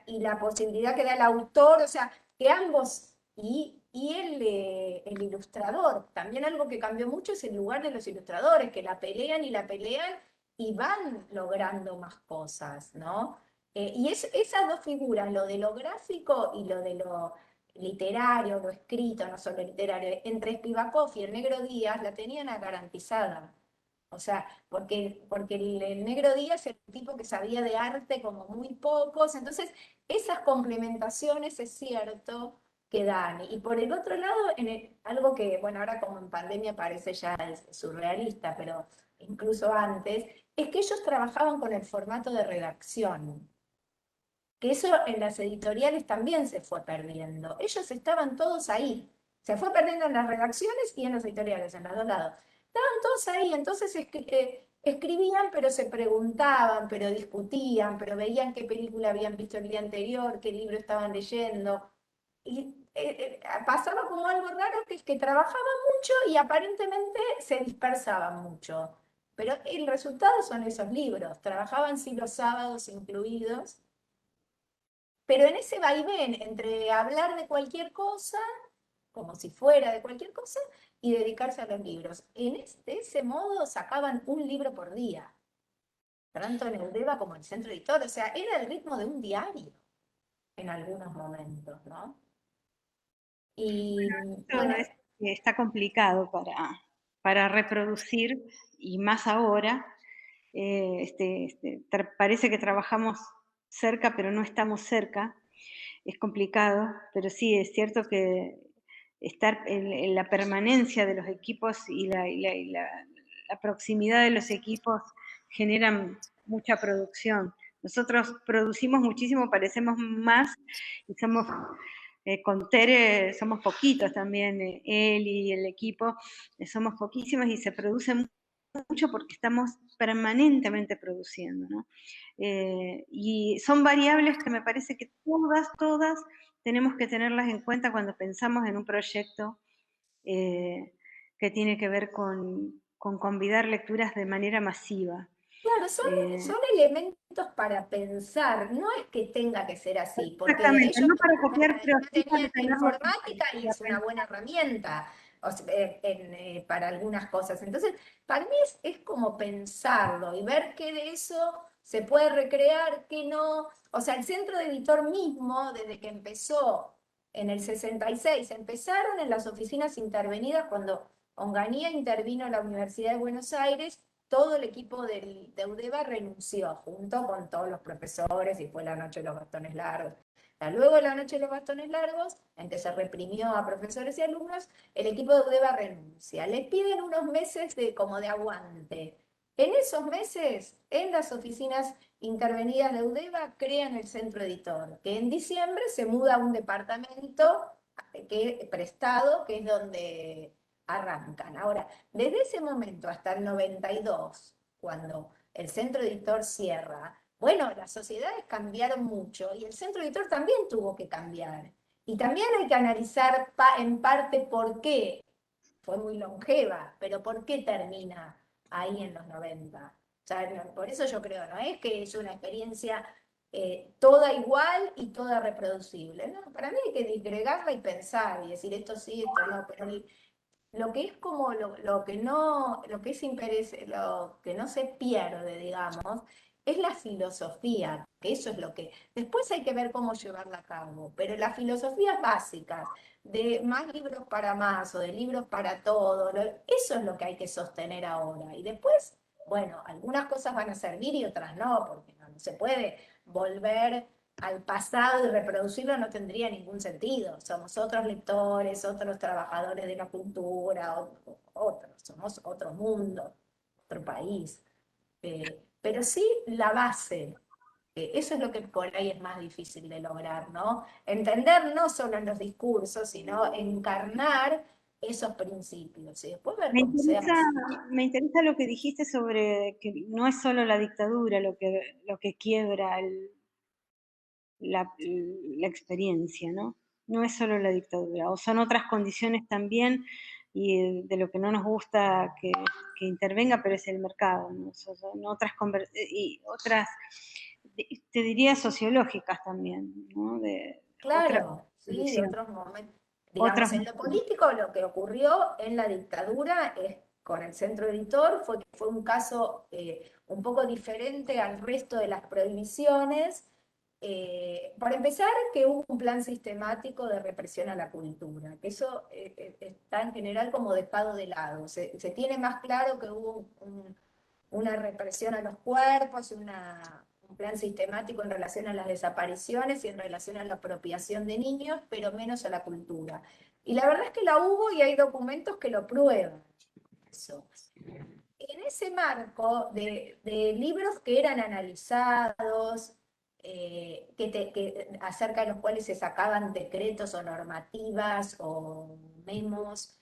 y la posibilidad que da el autor, o sea, que ambos y el ilustrador. También algo que cambió mucho es el lugar de los ilustradores, que la pelean y van logrando más cosas, ¿no? Y esas dos figuras, lo de lo gráfico y lo de lo literario, lo escrito, no solo literario, entre Spivakov y el Negro Díaz la tenían garantizada. O sea, porque el Negro Díaz era un tipo que sabía de arte como muy pocos, entonces esas complementaciones es cierto que dan. Y por el otro lado, algo que, bueno, ahora como en pandemia parece ya surrealista, pero incluso antes, es que ellos trabajaban con el formato de redacción, que eso en las editoriales también se fue perdiendo. Ellos estaban todos ahí. Se fue perdiendo en las redacciones y en las editoriales, en los dos lados. Estaban todos ahí, entonces escribían, pero se preguntaban, pero discutían, pero veían qué película habían visto el día anterior, qué libro estaban leyendo. Y pasaba como algo raro, que es que trabajaban mucho y aparentemente se dispersaban mucho. Pero el resultado son esos libros. Trabajaban sí los sábados incluidos, pero en ese vaivén entre hablar de cualquier cosa, como si fuera de cualquier cosa, y dedicarse a los libros. De ese modo sacaban un libro por día, tanto en Eudeva como en el Centro Editor. O sea, era el ritmo de un diario en algunos momentos, ¿no? Y
Todo
bueno,
esto está complicado para reproducir, y más ahora. Parece que trabajamos cerca, pero no estamos cerca. Es complicado, pero sí, es cierto que estar en la permanencia de los equipos y la proximidad de los equipos generan mucha producción. Nosotros producimos muchísimo, parecemos más, y somos, con Tere somos poquitos también, él y el equipo, somos poquísimos y se produce mucho porque estamos permanentemente produciendo, ¿no? Y son variables que me parece que todas tenemos que tenerlas en cuenta cuando pensamos en un proyecto que tiene que ver con convidar lecturas de manera masiva.
claro, son elementos para pensar, no es que tenga que ser así, porque
Exactamente,
ellos
no para copiar, pero
no
sí para
tenían
tenerlo
informática y
para
es una
pensar.
buena herramienta o sea, para algunas cosas. Entonces, para mí es como pensarlo y ver qué de eso se puede recrear, qué no. O sea, el centro de editor mismo, desde que empezó en el 66, empezaron en las oficinas intervenidas cuando Onganía intervino en la Universidad de Buenos Aires. Todo el equipo de Eudeva renunció, junto con todos los profesores, y fue la noche de los bastones largos. Luego de la noche de los bastones largos, en que se reprimió a profesores y alumnos, el equipo de Eudeva renuncia. Les piden unos meses como de aguante. En esos meses, en las oficinas intervenidas de Eudeva, crean el centro editor, que en diciembre se muda a un departamento prestado, que es donde arrancan. Ahora, desde ese momento hasta el 92, cuando el centro editor cierra, bueno, las sociedades cambiaron mucho y el centro editor también tuvo que cambiar. Y también hay que analizar en parte por qué fue muy longeva, pero por qué termina ahí en los 90. O sea, por eso yo creo, no es que es una experiencia toda igual y toda reproducible. No, para mí hay que disgregarla y pensar y decir esto sí, esto no, pero lo que es como lo que no, lo que es interés, lo que no se pierde, digamos, es la filosofía, que eso es lo que. Después hay que ver cómo llevarla a cabo, pero las filosofías básicas de más libros para más o de libros para todo, eso es lo que hay que sostener ahora. Y después, bueno, algunas cosas van a servir y otras no, porque no se puede volver al pasado y reproducirlo no tendría ningún sentido. Somos otros lectores, otros trabajadores de la cultura, otros, somos otro mundo, otro país. Pero sí la base, eso es lo que por ahí es más difícil de lograr, ¿no? Entender no solo en los discursos, sino encarnar esos principios y después ver
Me
cómo se
interesa,
hace.
me interesa lo que dijiste sobre que no es solo la dictadura lo que quiebra la experiencia, ¿no? No es solo la dictadura, o son otras condiciones también, y de lo que no nos gusta que intervenga, pero es el mercado, ¿no? Son otras, y otras, te diría, sociológicas también, ¿no? De otra
Claro, sí, de
condición,
otros momentos.
otras.
Digamos, en lo político, lo que ocurrió en la dictadura es, con el centro editor fue que fue un caso un poco diferente al resto de las prohibiciones. Para empezar, que hubo un plan sistemático de represión a la cultura, que eso está en general como dejado de lado. Se tiene más claro que hubo una represión a los cuerpos, un plan sistemático en relación a las desapariciones y en relación a la apropiación de niños, pero menos a la cultura. Y la verdad es que la hubo y hay documentos que lo prueban. Eso. En ese marco de libros que eran analizados, acerca de los cuales se sacaban decretos o normativas o memos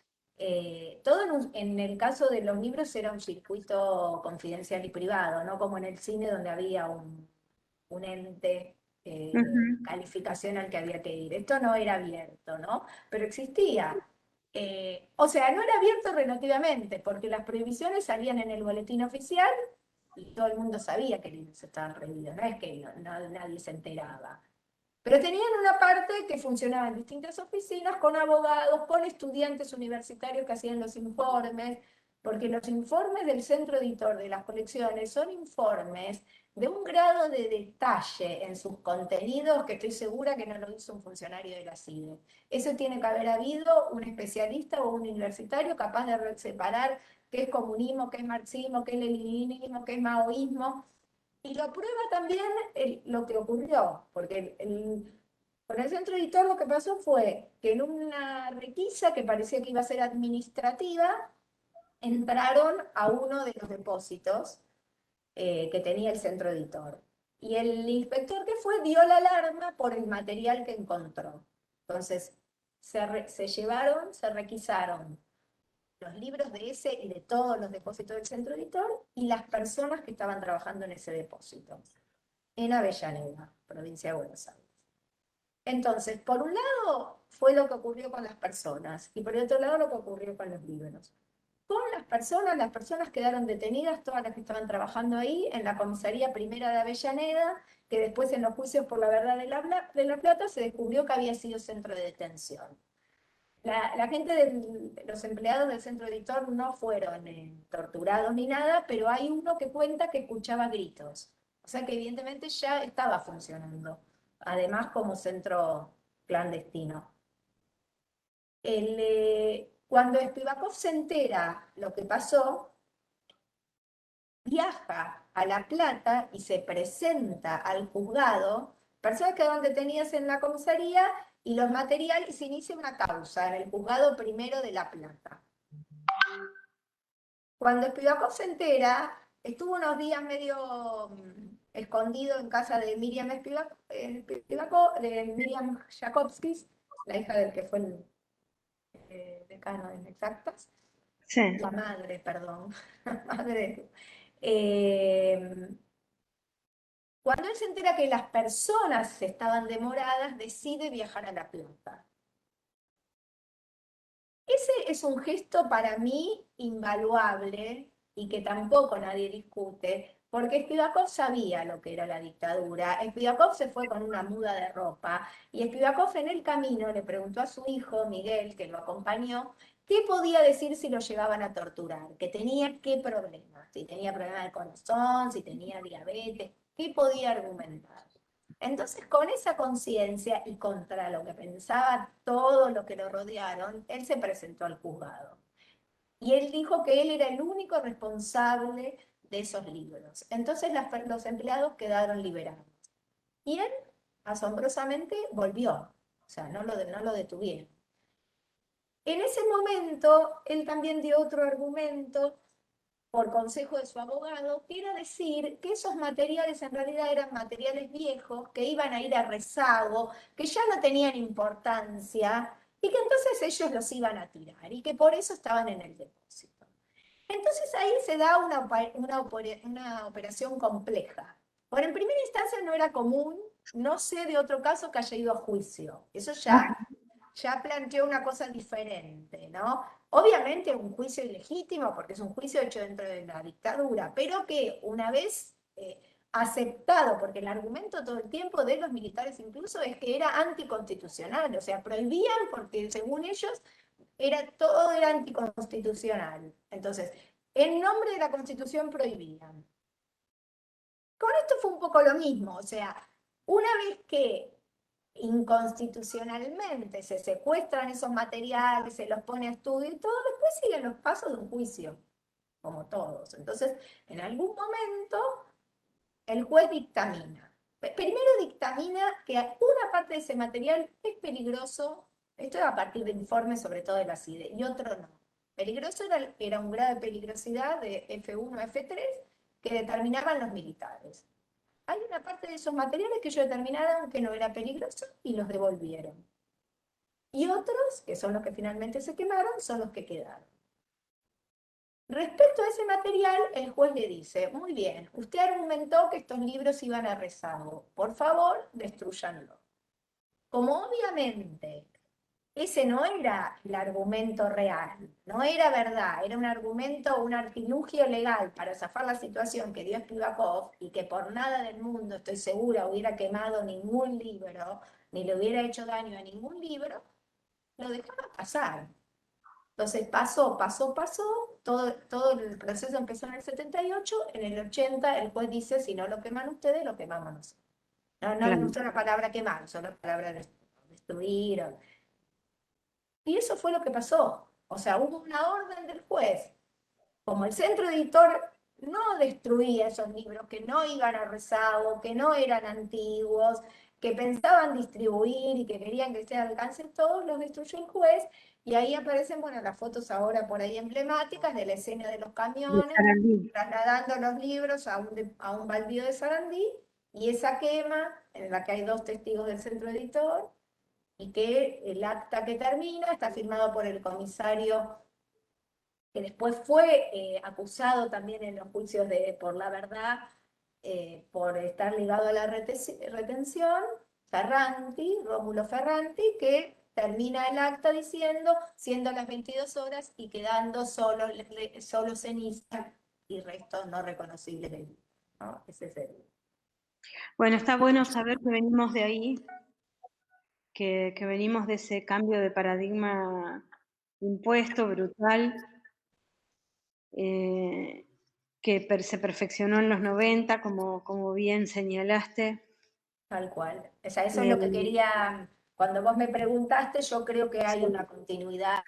Todo en el caso de los libros era un circuito confidencial y privado, no como en el cine donde había un ente calificación al que había que ir. Esto no era abierto, ¿no? Pero existía. O sea, no era abierto relativamente, porque las prohibiciones salían en el boletín oficial y todo el mundo sabía que libros estaban prohibidos, no es que nadie se enteraba. Pero tenían una parte que funcionaba en distintas oficinas, con abogados, con estudiantes universitarios que hacían los informes, porque los informes del centro editor de las colecciones son informes de un grado de detalle en sus contenidos que estoy segura que no lo hizo un funcionario de la CIDE. Eso tiene que haber habido un especialista o un universitario capaz de separar qué es comunismo, qué es marxismo, qué es leninismo, qué es maoísmo. Y lo prueba también lo que ocurrió, porque con el centro editor lo que pasó fue que en una requisa que parecía que iba a ser administrativa, entraron a uno de los depósitos que tenía el centro editor. Y el inspector que fue dio la alarma por el material que encontró. Entonces, se llevaron, se requisaron los libros de ese y de todos los depósitos del centro editor y las personas que estaban trabajando en ese depósito, en Avellaneda, provincia de Buenos Aires. Entonces, por un lado fue lo que ocurrió con las personas y por el otro lado lo que ocurrió con los libros. Con las personas quedaron detenidas, todas las que estaban trabajando ahí, en la comisaría primera de Avellaneda, que después en los juicios por la verdad de la Plata se descubrió que había sido centro de detención. La gente los empleados del centro editor no fueron torturados ni nada, pero hay uno que cuenta que escuchaba gritos. O sea que evidentemente ya estaba funcionando, además como centro clandestino. Cuando Spivakov se entera lo que pasó, viaja a La Plata y se presenta al juzgado, personas que quedaron detenidas en la comisaría y los materiales, se inicia una causa en el juzgado primero de La Plata. Cuando Spivakov se entera, estuvo unos días medio escondido en casa de Miriam de Miriam Jakobskis, la hija del que fue el decano en Exactas.
Sí.
La madre, perdón. La madre. Eh, Cuando él se entera que las personas estaban demoradas, decide viajar a La Plata. Ese es un gesto para mí invaluable y que tampoco nadie discute, porque Spivakov sabía lo que era la dictadura. Spivakov se fue con una muda de ropa y Spivakov en el camino le preguntó a su hijo, Miguel, que lo acompañó, qué podía decir si lo llevaban a torturar, que tenía qué problemas, si tenía problemas de corazón, si tenía diabetes, qué podía argumentar. Entonces, con esa conciencia y contra lo que pensaba todo lo que lo rodearon, él se presentó al juzgado. Y él dijo que él era el único responsable de esos libros. Entonces los empleados quedaron liberados. Y él, asombrosamente, volvió. O sea, no lo detuvieron. En ese momento, él también dio otro argumento por consejo de su abogado, que era decir que esos materiales en realidad eran materiales viejos, que iban a ir a rezago, que ya no tenían importancia y que entonces ellos los iban a tirar y que por eso estaban en el depósito. Entonces ahí se da una operación compleja. Por en primera instancia no era común, no sé de otro caso que haya ido a juicio. Eso ya planteó una cosa diferente, ¿no? Obviamente un juicio ilegítimo, porque es un juicio hecho dentro de la dictadura, pero que una vez aceptado, porque el argumento todo el tiempo de los militares incluso es que era anticonstitucional, o sea, prohibían porque según ellos todo era anticonstitucional. Entonces, en nombre de la Constitución prohibían. Con esto fue un poco lo mismo, o sea, una vez que inconstitucionalmente se secuestran esos materiales, se los pone a estudio y todo, después siguen los pasos de un juicio, como todos. Entonces, en algún momento, el juez dictamina. Primero dictamina que una parte de ese material es peligroso, esto es a partir de informes sobre todo de la CIDE, y otro no. Peligroso era un grado de peligrosidad de F1, F3 que determinaban los militares. Hay una parte de esos materiales que ellos determinaron que no era peligroso y los devolvieron. y otros, que son los que finalmente se quemaron, son los que quedaron. Respecto a ese material, el juez le dice, muy bien, usted argumentó que estos libros iban a rezago, por favor, destrúyanlo. Como obviamente ese no era el argumento real, no era verdad, era un argumento, un artilugio legal para zafar la situación que dio Spivakov y que por nada del mundo, estoy segura, hubiera quemado ningún libro, ni le hubiera hecho daño a ningún libro, lo dejaba pasar. Entonces pasó, todo el proceso empezó en el 78, en el 80 el juez dice, si no lo queman ustedes, lo quemamos nosotros. No usa la palabra quemar, usó la palabra destruir. Y eso fue lo que pasó. O sea, hubo una orden del juez. Como el centro editor no destruía esos libros, que no iban a rezago, que no eran antiguos, que pensaban distribuir y que querían que se alcancen todos, los destruyó el juez. Y ahí aparecen, bueno, las fotos ahora por ahí emblemáticas de la escena de los camiones, trasladando los libros a un baldío de Sarandí, y esa quema, en la que hay 2 testigos del centro editor, y que el acta que termina está firmado por el comisario, que después fue acusado también en los juicios por la verdad, por estar ligado a la retención, Ferranti, Rómulo Ferranti, que termina el acta diciendo, siendo las 22 horas y quedando solo ceniza y restos no reconocibles del libro, ¿no? Ese es el...
Bueno, está bueno saber que venimos de ahí, que venimos de ese cambio de paradigma impuesto, brutal, que se perfeccionó en los 90, como bien señalaste.
Tal cual. O sea, eso es lo que quería, cuando vos me preguntaste, yo creo que hay una continuidad.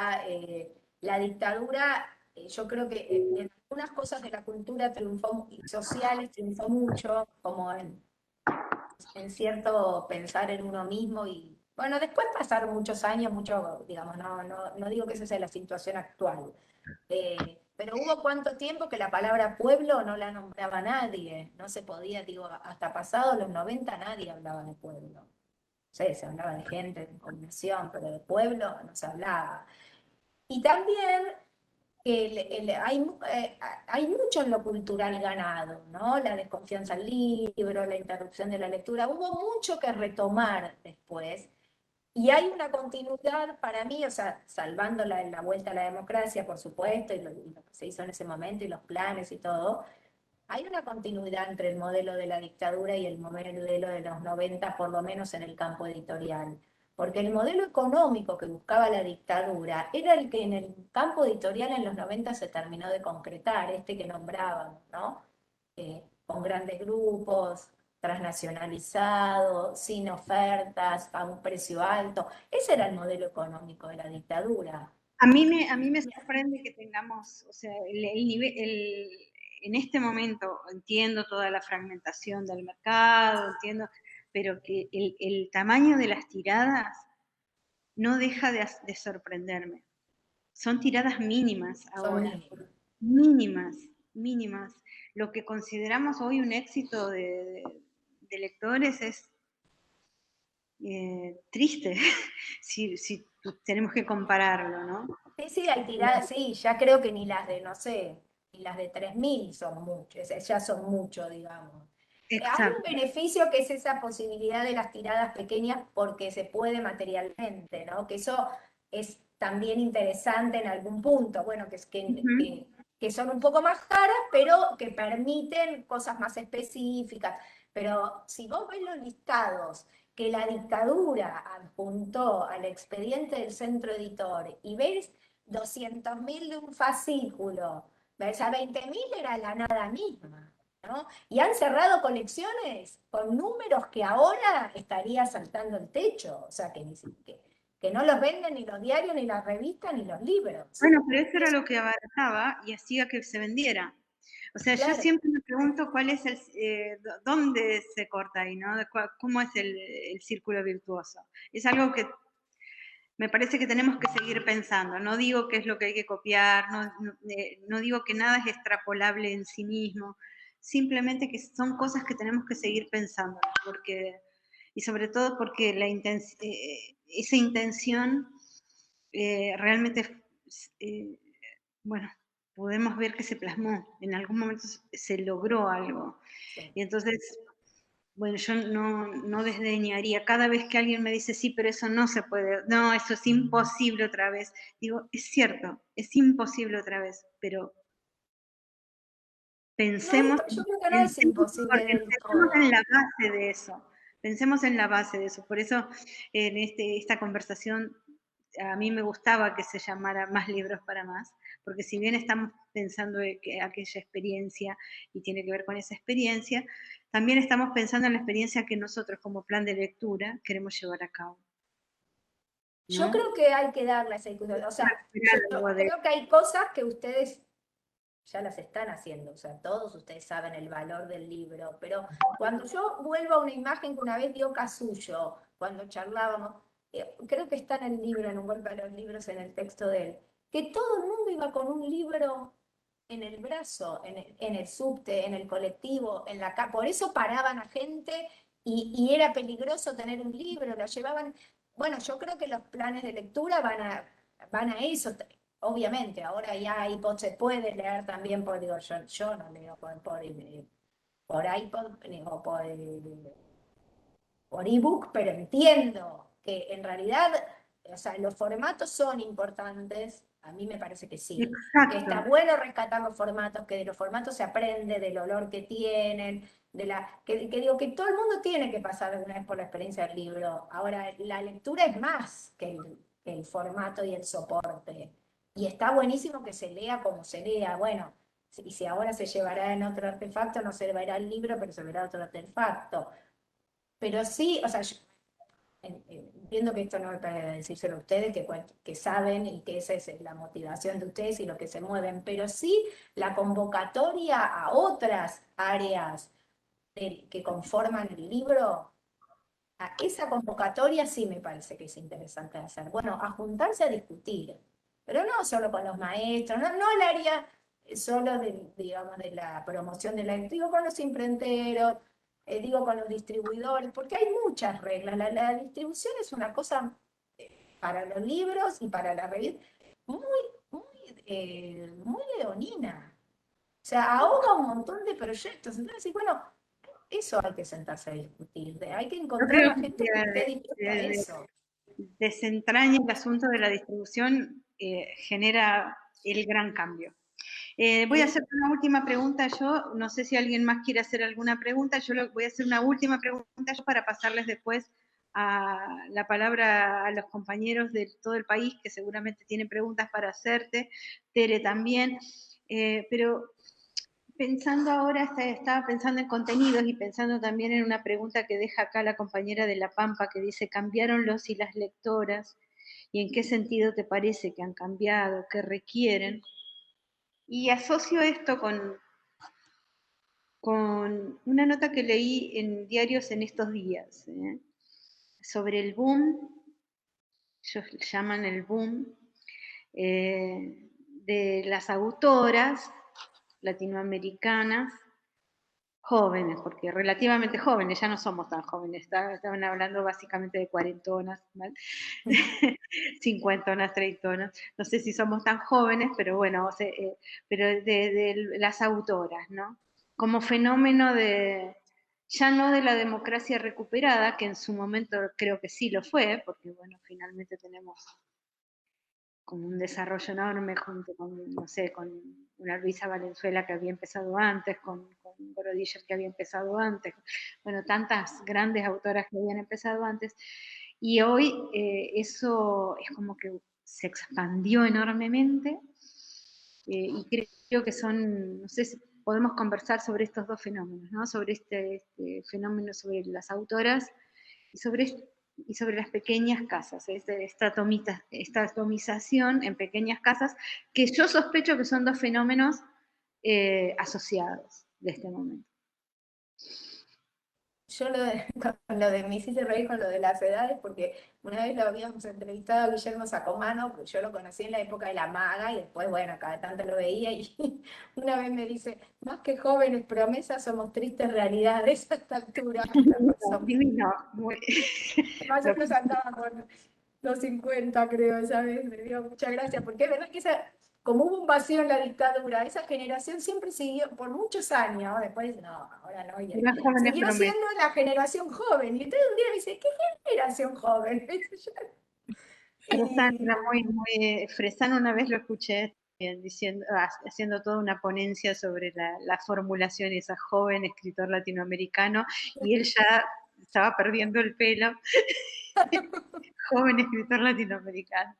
La dictadura, yo creo que en algunas cosas de la cultura triunfó, y sociales triunfó mucho, como en cierto pensar en uno mismo y, bueno, después pasaron muchos años, mucho, digamos, no digo que esa sea la situación actual. Pero hubo cuánto tiempo que la palabra pueblo no la nombraba nadie, no se podía, digo, hasta pasados los 90 nadie hablaba de pueblo. Sí, se hablaba de gente, de población, pero de pueblo no se hablaba. Y también que hay mucho en lo cultural ganado, ¿no? La desconfianza al libro, la interrupción de la lectura, hubo mucho que retomar después. Y hay una continuidad para mí, o sea, salvando la vuelta a la democracia, por supuesto, y lo que se hizo en ese momento, y los planes y todo, hay una continuidad entre el modelo de la dictadura y el modelo de los 90, por lo menos en el campo editorial. Porque el modelo económico que buscaba la dictadura era el que en el campo editorial en los 90 se terminó de concretar, este que nombrábamos, ¿no? Con grandes grupos, transnacionalizado, sin ofertas, a un precio alto. Ese era el modelo económico de la dictadura.
A mí me sorprende que tengamos, o sea, en este momento entiendo toda la fragmentación del mercado, entiendo, pero que el tamaño de las tiradas no deja de sorprenderme. Son tiradas mínimas ahora, mínimas. Lo que consideramos hoy un éxito de lectores es triste, si tenemos que compararlo, ¿no?
Sí, hay tiradas, sí, ya creo que ni las de, no sé, ni las de 3.000 son muchos, ya son mucho, digamos. Hay un beneficio que es esa posibilidad de las tiradas pequeñas porque se puede materialmente, ¿no? Que eso es también interesante en algún punto, bueno, que son un poco más caras, pero que permiten cosas más específicas. Pero si vos ves los listados que la dictadura adjuntó al expediente del centro editor y ves 200.000 de un fascículo, ves a 20.000 era la nada misma, ¿no? Y han cerrado colecciones con números que ahora estaría saltando el techo, o sea, que no los venden ni los diarios, ni las revistas, ni los libros.
Bueno, pero eso era lo que abarcaba y hacía que se vendiera. O sea,
Claro.
Yo siempre me pregunto cuál es dónde se corta ahí, ¿no? ¿Cómo es el círculo virtuoso? Es algo que me parece que tenemos que seguir pensando. No digo que es lo que hay que copiar, no digo que nada es extrapolable en sí mismo, simplemente que son cosas que tenemos que seguir pensando, y sobre todo porque esa intención realmente, bueno, podemos ver que se plasmó, en algún momento se logró algo.
Sí.
Y entonces, bueno, yo no desdeñaría, cada vez que alguien me dice, sí, pero eso no se puede, no, eso es imposible otra vez, digo, es cierto, es imposible otra vez, pero pensemos,
yo creo que no es imposible del
pensemos
todo.
en la base de eso, pensemos en la base de eso, por eso en esta conversación a mí me gustaba que se llamara Más libros para más, porque si bien estamos pensando en aquella experiencia y tiene que ver con esa experiencia, también estamos pensando en la experiencia que nosotros como plan de lectura queremos llevar a cabo, ¿no?
Yo creo que hay que darle esa discusión. O sea, yo creo que hay cosas que ustedes ya las están haciendo. O sea, todos ustedes saben el valor del libro. Pero cuando yo vuelvo a una imagen que una vez dio Casullo, cuando charlábamos, creo que está en el libro, en Un golpe a los libros, en el texto de él, que todo el mundo iba con un libro en el brazo, en el subte, en el colectivo, en la por eso paraban a gente y era peligroso tener un libro, lo llevaban. Bueno, yo creo que los planes de lectura van a eso. Obviamente, ahora ya iPod se puede leer también por, digo, yo no leo por iPod, digo, por ebook, pero entiendo que en realidad, o sea, los formatos son importantes, a mí me parece que sí.
Exacto.
Que está bueno rescatar los formatos, que de los formatos se aprende, del olor que tienen, que digo que todo el mundo tiene que pasar alguna vez por la experiencia del libro. Ahora, la lectura es más que el formato y el soporte. Y está buenísimo que se lea como se lea. Bueno, si ahora se llevará en otro artefacto, no se verá el libro, pero se verá otro artefacto. Pero sí, o sea, entiendo que esto no es para decírselo a ustedes, que saben y que esa es la motivación de ustedes y lo que se mueven, pero sí la convocatoria a otras áreas que conforman el libro, a esa convocatoria sí me parece que es interesante hacer. Bueno, a juntarse a discutir, pero no solo con los maestros, no el área solo digamos, de la promoción de la lectura, digo con los imprenteros, digo con los distribuidores, porque hay muchas reglas. La distribución es una cosa para los libros y para la revista muy, muy leonina. O sea, ahoga un montón de proyectos. Entonces, bueno, eso hay que sentarse a discutir. Hay que encontrar
creo
la gente que esté dispuesta a eso.
desentraña el asunto de la distribución, genera el gran cambio. Voy a hacer una última pregunta yo, no sé si alguien más quiere hacer alguna pregunta, voy a hacer una última pregunta yo para pasarles después la palabra a los compañeros de todo el país que seguramente tienen preguntas para hacerte, Tere también, pero pensando ahora, estaba pensando en contenidos y pensando también en una pregunta que deja acá la compañera de La Pampa que dice, ¿cambiaron los y las lectoras? ¿Y en qué sentido te parece que han cambiado? ¿Qué requieren? Y asocio esto con una nota que leí en diarios en estos días, sobre el boom, ellos llaman el boom, de las autoras latinoamericanas jóvenes, porque relativamente jóvenes, ya no somos tan jóvenes, estaban hablando básicamente de cuarentonas, ¿vale? Cincuentonas, treintonas, no sé si somos tan jóvenes, pero bueno, o sea, pero de las autoras, ¿no? Como fenómeno ya no de la democracia recuperada, que en su momento creo que sí lo fue, porque bueno, finalmente tenemos con un desarrollo enorme junto con, no sé, con una Luisa Valenzuela que había empezado antes, con Brodiller que había empezado antes, bueno, tantas grandes autoras que habían empezado antes, y hoy eso es como que se expandió enormemente, y creo que son, no sé si podemos conversar sobre estos dos fenómenos, ¿no? Sobre este fenómeno, sobre las autoras, y sobre las pequeñas casas, esta atomización en pequeñas casas, que yo sospecho que son dos fenómenos asociados de este momento.
Yo con lo de me hiciste reír con lo de las edades, porque una vez lo habíamos entrevistado a Guillermo Sacomano, porque yo lo conocí en la época de la maga y después, bueno, cada tanto lo veía y una vez me dice, más que jóvenes promesas somos tristes realidades a esta altura.
Divino,
Más o menos andaba los 50 creo, esa vez, me dio mucha gracia, porque es verdad que como hubo un vacío en la dictadura, esa generación siempre siguió por muchos años, después no, ahora no,
Las jóvenes
siguió
promesas.
siendo la generación joven, y entonces un día me dice, ¿qué generación joven?
Fresán,
Y
Fresán una vez lo escuché diciendo, haciendo toda una ponencia sobre la formulación, esa joven escritor latinoamericano, y él ya estaba perdiendo el pelo, joven escritor latinoamericano.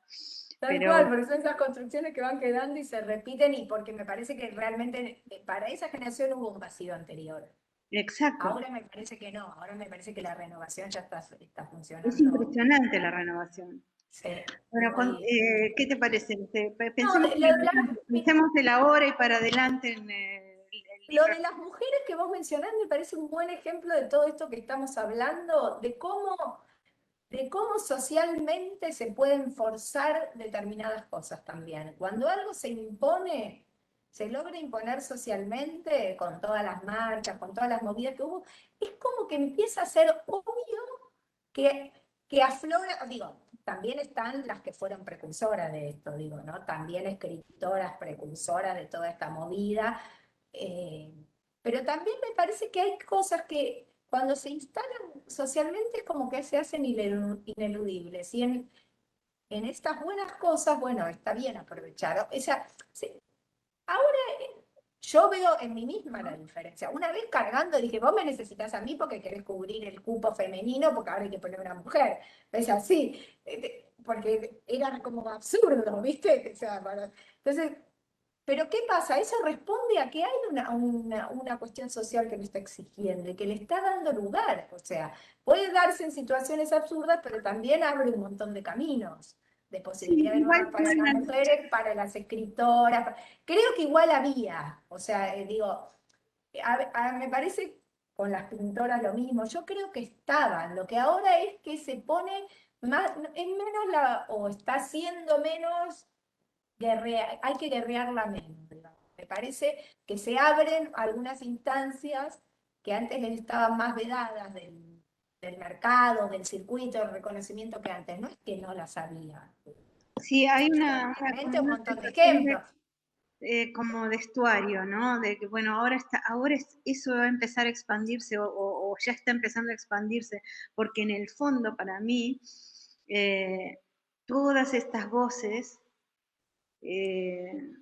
tal
Pero
cual, porque son esas construcciones que van quedando y se repiten, y porque me parece que realmente para esa generación hubo un vacío anterior.
exacto,
Ahora me parece que no, ahora me parece que la renovación ya está
es
funcionando.
impresionante la renovación.
Sí,
Bueno,
muy.
¿qué te parece?
No,
Pensemos,
mira,
pensemos de la hora y para adelante en el
lo
libro.
de las mujeres que vos mencionás me parece un buen ejemplo de todo esto que estamos hablando, de cómo socialmente se pueden forzar determinadas cosas también. Cuando algo se impone, se logra imponer socialmente, con todas las marchas, con todas las movidas que hubo, es como que empieza a ser obvio que, que aflora, digo, también están las que fueron precursoras de esto, digo, ¿no? También escritoras precursoras de toda esta movida, eh, pero también me parece que hay cosas que cuando se instalan socialmente es como que se hacen ineludibles. Y en estas buenas cosas, bueno, está bien aprovechar. O sea, ahora yo veo en mí misma la diferencia. Una vez cargando dije, vos me necesitas a mí porque querés cubrir el cupo femenino, porque ahora hay que poner una mujer. Es así, porque era como absurdo, ¿viste? O sea, entonces, pero ¿qué pasa? Eso responde a que hay una cuestión social que lo está exigiendo y que le está dando lugar. O sea, puede darse en situaciones absurdas, pero también abre un montón de caminos, de
Sí,
posibilidades
igual
nuevas para las mujeres, para las escritoras. Creo que igual había, o sea, digo, me parece con las pintoras lo mismo. Yo creo que estaban. Lo que ahora es que se pone más, en menos o está haciendo menos hay que guerrearla menos, digamos. Me parece que se abren algunas instancias que antes estaban más vedadas del mercado, del circuito, del reconocimiento que antes. No es que no las había.
sí hay como
Históricamente un
una
montón de
sensación de,
ejemplos.
como de estuario, ¿no? De que, bueno, eso va a empezar a expandirse o ya está empezando a expandirse, porque en el fondo, para mí, eh, todas estas voces eh,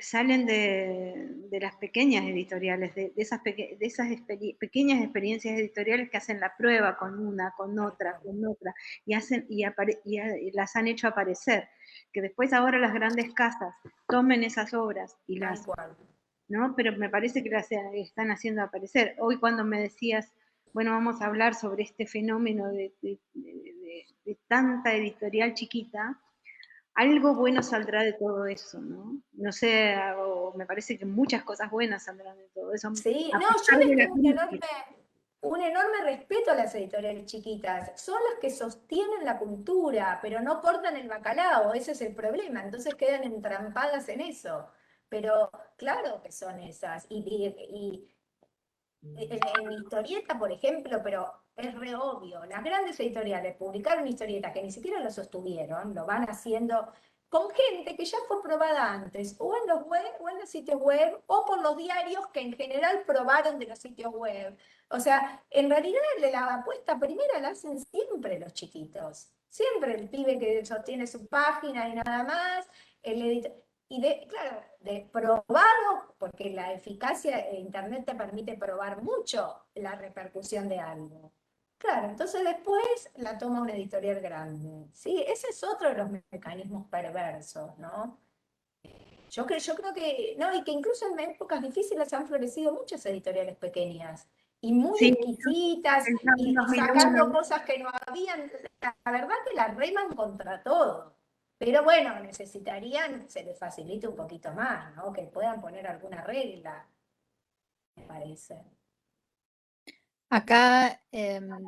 salen de las pequeñas editoriales, de esas pequeñas experiencias editoriales que hacen la prueba con otra, y las han hecho aparecer. Que después ahora las grandes casas tomen esas obras y
Tal
las,
cual.
¿no? Pero me parece que las están haciendo aparecer. Hoy cuando me decías, bueno, vamos a hablar sobre este fenómeno de tanta editorial chiquita, algo bueno saldrá de todo eso, ¿no? No sé, me parece que muchas cosas buenas saldrán de todo eso,
Sí,
a
no, yo
pesar
les
de la
tengo
crisis.
un enorme respeto a las editoriales chiquitas. Son las que sostienen la cultura, pero no cortan el bacalao, ese es el problema. Entonces quedan entrampadas en eso. Pero claro que son esas. Y en historieta, por ejemplo, pero es re obvio, las grandes editoriales publicaron historietas que ni siquiera lo sostuvieron, lo van haciendo con gente que ya fue probada antes, o en los web, o en los sitios web, o por los diarios que en general probaron de los sitios web. O sea, en realidad la apuesta primera la hacen siempre los chiquitos. Siempre el pibe que sostiene su página y nada más, el editor. Y claro, de probado, porque la eficacia de Internet te permite probar mucho la repercusión de algo. Claro, entonces después la toma una editorial grande. Sí, ese es otro de los mecanismos perversos, ¿no? Yo creo que, no, y que incluso en épocas difíciles han florecido muchas editoriales pequeñas y muy
Sí,
exquisitas
pensaba en
y sacando
2001.
cosas que no habían. La verdad que la reman contra todo. Pero bueno, necesitarían, se les facilite un poquito más, ¿no? Que puedan poner alguna regla, me parece.
Acá,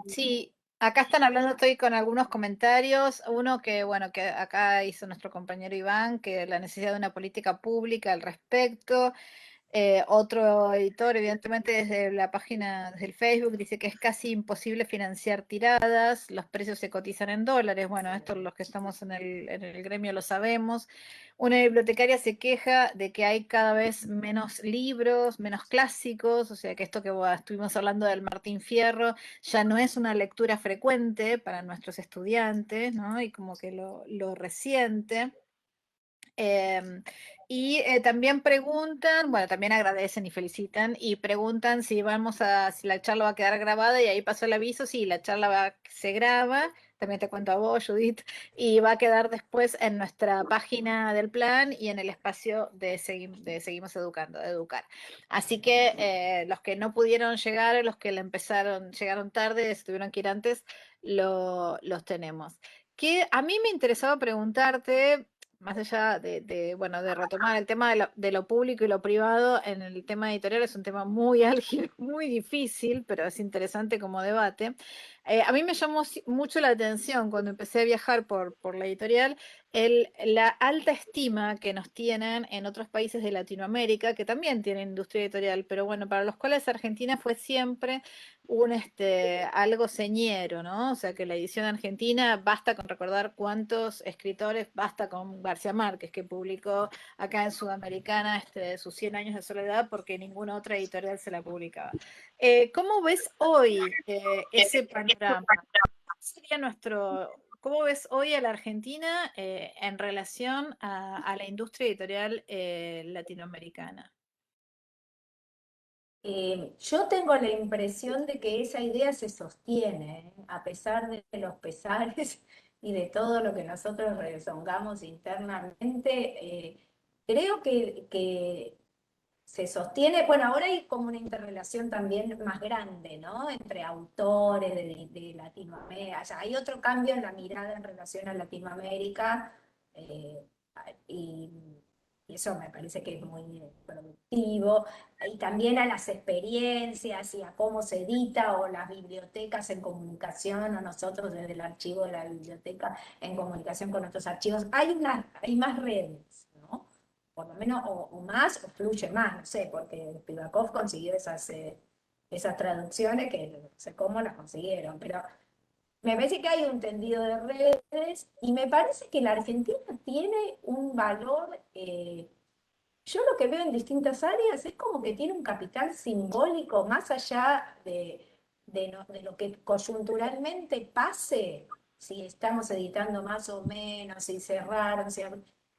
sí, acá están hablando, estoy con algunos comentarios. Uno que, bueno, que acá hizo nuestro compañero Iván, que la necesidad de una política pública al respecto. Otro editor, evidentemente, desde la página, desde el Facebook, dice que es casi imposible financiar tiradas, los precios se cotizan en dólares. Bueno, esto los que estamos en el gremio lo sabemos. Una bibliotecaria se queja de que hay cada vez menos libros, menos clásicos, o sea que esto que estuvimos hablando del Martín Fierro ya no es una lectura frecuente para nuestros estudiantes, ¿no? Y como que lo resiente. También preguntan, bueno, también agradecen y felicitan y preguntan si la charla va a quedar grabada y ahí pasó el aviso, sí, la charla se graba, también te cuento a vos, Judith, y va a quedar después en nuestra página del plan y en el espacio de Seguimos Educando, de Educar. Así que los que no pudieron llegar, los que llegaron tarde, se tuvieron que ir antes, los tenemos. Que a mí me interesaba preguntarte, más allá bueno, de retomar el tema de lo público y lo privado en el tema editorial, es un tema muy álgido, muy difícil, pero es interesante como debate. A mí me llamó mucho la atención cuando empecé a viajar por la editorial, la alta estima que nos tienen en otros países de Latinoamérica, que también tienen industria editorial, pero bueno, para los cuales Argentina fue siempre algo señero, ¿no? O sea, que la edición argentina, basta con recordar cuántos escritores, basta con García Márquez, que publicó acá en Sudamericana sus 100 años de soledad, porque ninguna otra editorial se la publicaba. ¿Cómo ves hoy ese panorama? Sería ¿Cómo ves hoy a la Argentina en relación a la industria editorial latinoamericana?
Yo tengo la impresión de que esa idea se sostiene, a pesar de los pesares y de todo lo que nosotros rezongamos internamente. Creo que se sostiene, bueno, ahora hay como una interrelación también más grande, ¿no? Entre autores de Latinoamérica. O sea, hay otro cambio en la mirada en relación a Latinoamérica. eh, y, y eso me parece que es muy productivo. Y también a las experiencias y a cómo se edita, o las bibliotecas en comunicación, o nosotros desde el archivo de la biblioteca en comunicación con otros archivos. Hay más redes, ¿no? Por lo menos, o más, o fluye más, no sé, porque Spivakov consiguió esas traducciones que no sé cómo las consiguieron, pero me parece que hay un tendido de redes y me parece que la Argentina tiene un valor. Yo lo que veo en distintas áreas es como que tiene un capital simbólico más allá de lo que coyunturalmente pase, si estamos editando más o menos, si cerraron,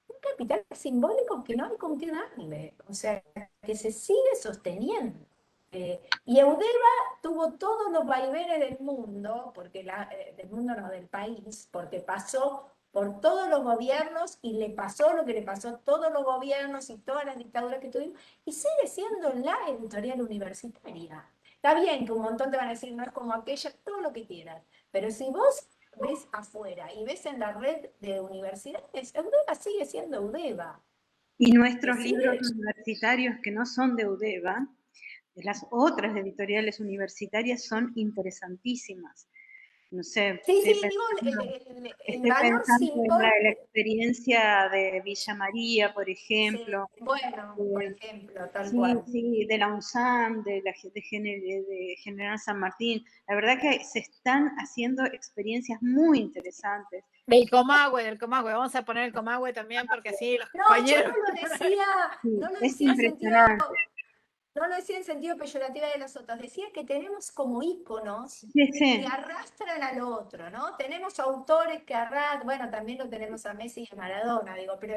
un capital simbólico que no hay con qué darle, o sea, que se sigue sosteniendo. Y Eudeva tuvo todos los vaivenes del mundo, del mundo no, del país, porque pasó por todos los gobiernos y le pasó lo que le pasó a todos los gobiernos y todas las dictaduras que tuvimos, y sigue siendo la editorial universitaria. Está bien que un montón te van a decir, no es como aquella, todo lo que quieras, pero si vos ves afuera y ves en la red de universidades, Eudeva sigue siendo Eudeva.
Y nuestros libros universitarios que no son de Eudeva, de las otras editoriales universitarias, son interesantísimas. No sé,
Sí, sí,
estoy
digo, el
estoy
valor
pensando en la
simbólico.
experiencia de Villa María, por
Sí,
ejemplo.
bueno, por ejemplo, tal
Sí,
cual.
sí, de la UNSAM, de General San Martín. La verdad que se están haciendo experiencias muy interesantes.
Del Comahue, vamos a poner el Comahue también porque así los
No, yo
compañeros.
no lo decía,
Sí,
no lo
es
decía en sentido,
impresionante.
no lo decía en sentido peyorativo de los otros, decía que tenemos como íconos
Sí,
que
sí,
arrastran al otro, ¿no? Tenemos autores que arrastran, bueno, también lo tenemos a Messi y a Maradona, digo, pero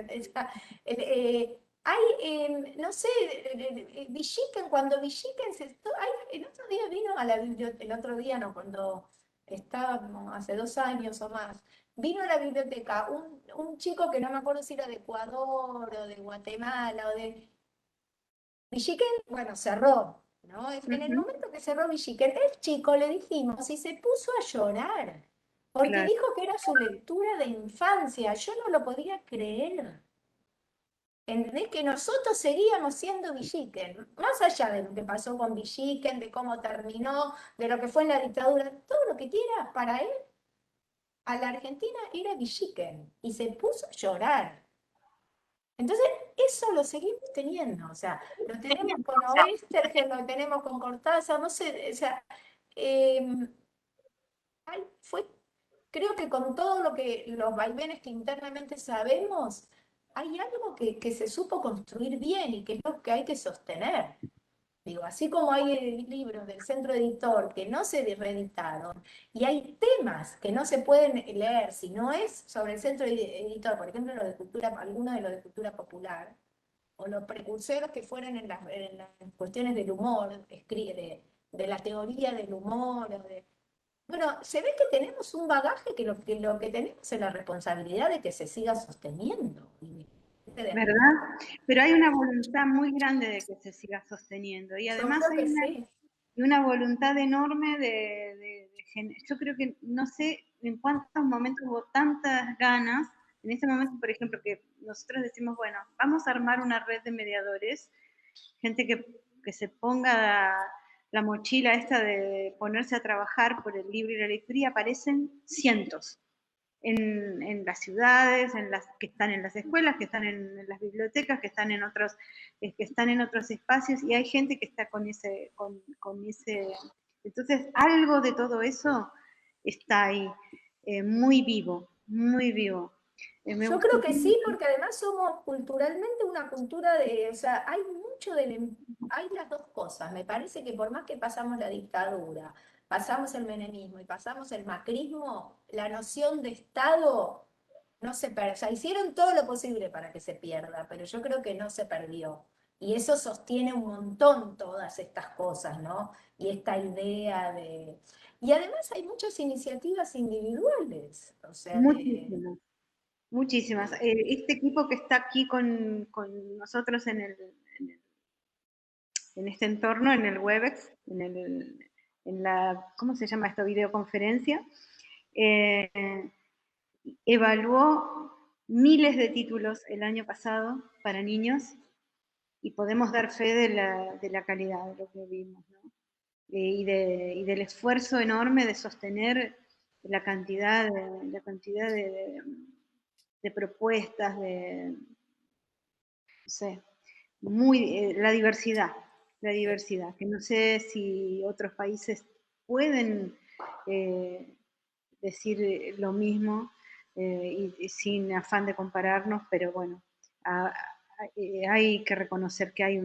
hay, no sé, Villiquen, cuando Villiquen el otro día vino a la biblioteca, el otro día no, cuando estábamos hace 2 años o más, vino a la biblioteca un chico que no me acuerdo si era de Ecuador o de Guatemala o de Villiquen, bueno, cerró, ¿no? En el
ujú,
momento que cerró Villiquen, el chico le dijimos y se puso a llorar, porque
claro.
dijo que era su lectura de infancia. Yo no lo podía creer. ¿Entendés? Que nosotros seguíamos siendo Villiquen, más allá de lo que pasó con Villiquen, de cómo terminó, de lo que fue en la dictadura, todo lo que quiera, para él, a la Argentina era Villiquen, y se puso a llorar. Entonces, eso lo seguimos teniendo, o sea, lo tenemos con Oestergel, lo tenemos con Cortázar, no sé, o sea, fue, creo que con todo lo que, los vaivenes que internamente sabemos, hay algo que se supo construir bien y que es lo que hay que sostener. Digo, así como hay libros del centro editor que no se reeditaron y hay temas que no se pueden leer si no es sobre el centro editor, por ejemplo, lo de cultura, algunos de los de cultura popular, o los precursores que fueron en las cuestiones del humor, de la teoría del humor, bueno, se ve que tenemos un bagaje que lo que tenemos es la responsabilidad de que se siga sosteniendo.
¿Verdad? Pero hay una voluntad muy grande de que se siga sosteniendo y
Yo
además
creo
hay
que sí.
una voluntad enorme yo creo que no sé en cuántos momentos hubo tantas ganas, en este momento, por ejemplo, que nosotros decimos, bueno, vamos a armar una red de mediadores, gente que se ponga la mochila esta de ponerse a trabajar por el libro y la lectura y aparecen cientos en las ciudades, que están en las escuelas, que están en las bibliotecas, que están en otros espacios, y hay gente que está con ese. Entonces, algo de todo eso está ahí, muy vivo, muy vivo. Me
Yo creo que
gustaría.
sí, porque además somos culturalmente una cultura de, o sea, hay mucho hay las dos cosas. Me parece que por más que pasamos la dictadura, pasamos el menemismo y pasamos el macrismo, la noción de Estado no se perdió. O sea, hicieron todo lo posible para que se pierda, pero yo creo que no se perdió. Y eso sostiene un montón todas estas cosas, ¿no? Y esta idea de... Y además hay muchas iniciativas individuales, o sea,
Muchísimas, muchísimas. Este equipo que está aquí con nosotros en este entorno, en el Webex, ¿cómo se llama esta videoconferencia? Eh, Evaluó miles de títulos el año pasado para niños y podemos dar fe de la calidad de lo que vimos, ¿no? Y del esfuerzo enorme de sostener la cantidad de propuestas, no sé, la diversidad, que no sé si otros países pueden decir lo mismo y sin afán de compararnos, pero bueno, hay que reconocer que hay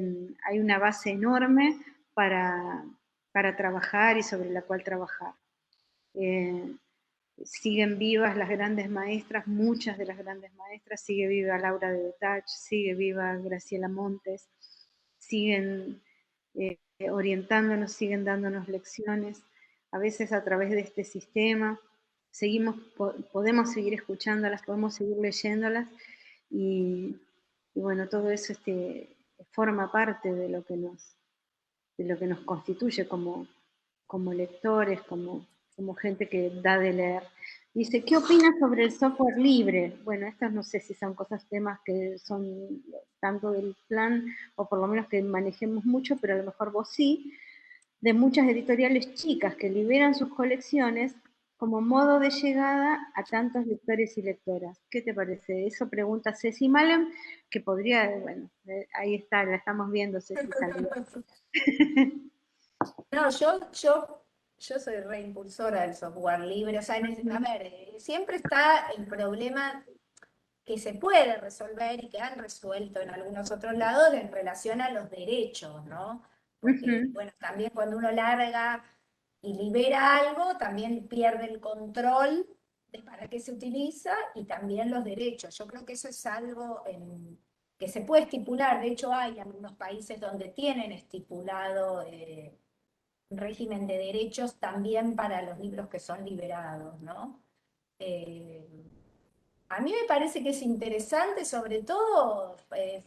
una base enorme para, para trabajar y sobre la cual trabajar. Eh, Siguen vivas las grandes maestras, muchas de las grandes maestras, sigue viva Laura de Detach, sigue viva Graciela Montes, siguen orientándonos, siguen dándonos lecciones, a veces a través de este sistema, podemos seguir escuchándolas, podemos seguir leyéndolas y bueno, todo eso forma parte de lo que nos constituye como lectores, como gente que da de leer. Dice, ¿qué opinas sobre el software libre? Bueno, estas no sé si son temas que son tanto del plan, o por lo menos que manejemos mucho, pero a lo mejor vos sí, de muchas editoriales chicas que liberan sus colecciones como modo de llegada a tantos lectores y lectoras. ¿Qué te parece? Eso pregunta Ceci Malem, que podría, bueno, ahí está, la estamos viendo, Ceci salió.
No, yo soy reimpulsora del software libre. O sea, a ver, siempre está el problema que se puede resolver y que han resuelto en algunos otros lados en relación a los derechos, ¿no? Porque, bueno, también cuando uno larga y libera algo, también pierde el control de para qué se utiliza y también los derechos. Yo creo que eso es algo que se puede estipular. De hecho, hay algunos países donde tienen estipulado un régimen de derechos también para los libros que son liberados, ¿no? Eh, a mí me parece que es interesante, sobre todo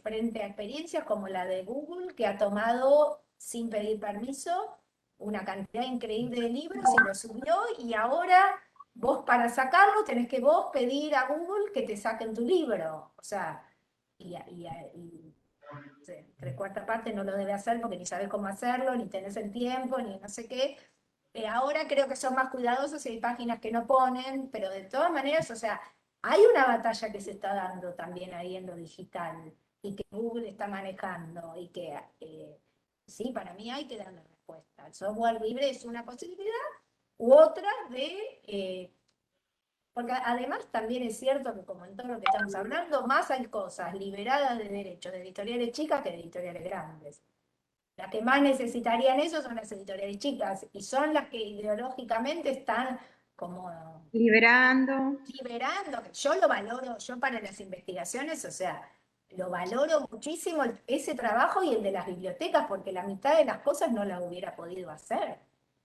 frente a experiencias como la de Google, que ha tomado sin pedir permiso una cantidad increíble de libros y lo subió y ahora vos para sacarlo tenés que vos pedir a Google que te saquen tu libro. O sea, y no sé, 3/4 parte no lo debe hacer porque ni sabes cómo hacerlo, ni tenés el tiempo, ni no sé qué. Ahora creo que son más cuidadosos y hay páginas que no ponen, pero de todas maneras, o sea, hay una batalla que se está dando también ahí en lo digital. y que Google está manejando y que sí, para mí hay que darle respuesta. El software libre es una posibilidad u otra porque además también es cierto que como en todo lo que estamos hablando, más hay cosas liberadas de derechos de editoriales chicas que de editoriales grandes. Las que más necesitarían eso son las editoriales chicas y son las que ideológicamente están como
Liberando.
liberando. Yo lo valoro, yo para las investigaciones, o sea, lo valoro muchísimo ese trabajo y el de las bibliotecas, porque la mitad de las cosas no las hubiera podido hacer.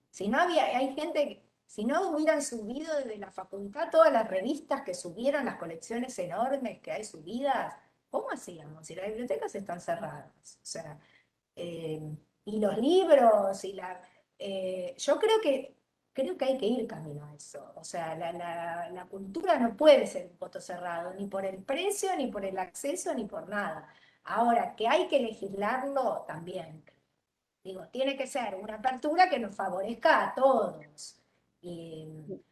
Si no había, hay gente que, si no hubieran subido desde la facultad todas las revistas que subieron, las colecciones enormes que hay subidas, ¿cómo hacíamos? Si las bibliotecas están cerradas. O sea, eh, y los libros, yo creo que hay que ir camino a eso. O sea, la cultura no puede ser un voto cerrado, ni por el precio, ni por el acceso, ni por nada. Ahora, que hay que legislarlo también. Digo, tiene que ser una apertura que nos favorezca a todos. Y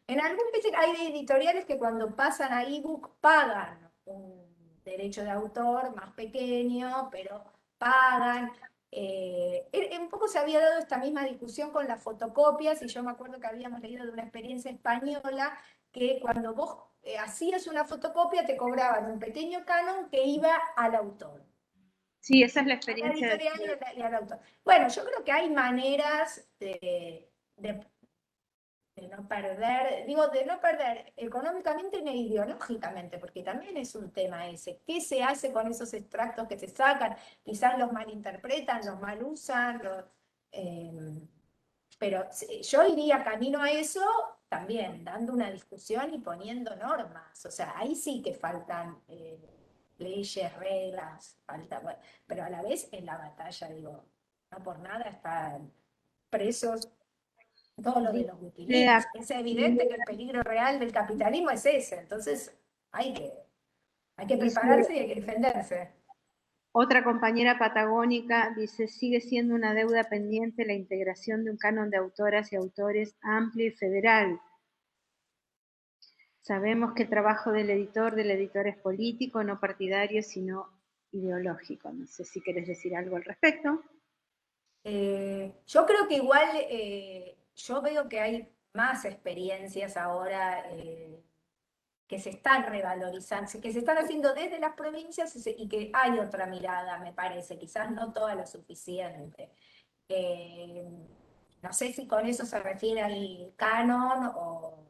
en algún país hay editoriales que cuando pasan a ebook pagan un derecho de autor más pequeño, pero pagan. Un poco se había dado esta misma discusión con las fotocopias, y yo me acuerdo que habíamos leído de una experiencia española que cuando vos hacías una fotocopia te cobraban un pequeño canon que iba al autor.
Sí, esa es la
A la
experiencia
editorial y al autor. Bueno, yo creo que hay maneras de no perder, digo, de no perder económicamente ni ideológicamente, porque también es un tema ese. ¿Qué se hace con esos extractos que se sacan? Quizás los malinterpretan, los mal usan, eh, pero yo iría camino a eso también, dando una discusión y poniendo normas. O sea, ahí sí que faltan leyes, reglas, bueno, pero a la vez en la batalla, digo, no por nada están presos todo lo de los
dice
Wikileaks. Es evidente que el peligro real del capitalismo es ese, entonces hay que
dice
prepararse y hay que defenderse.
otra compañera patagónica, dice, sigue siendo una deuda pendiente la integración de un canon de autoras y autores amplio y federal. Sabemos que el trabajo del editor es político, no partidario, sino ideológico. No sé si querés decir algo al respecto.
Yo creo que igual yo veo que hay más experiencias ahora que se están revalorizando, que se están haciendo desde las provincias y que hay otra mirada, me parece, quizás no toda lo suficiente. Eh, no sé si con eso se refiere al canon o...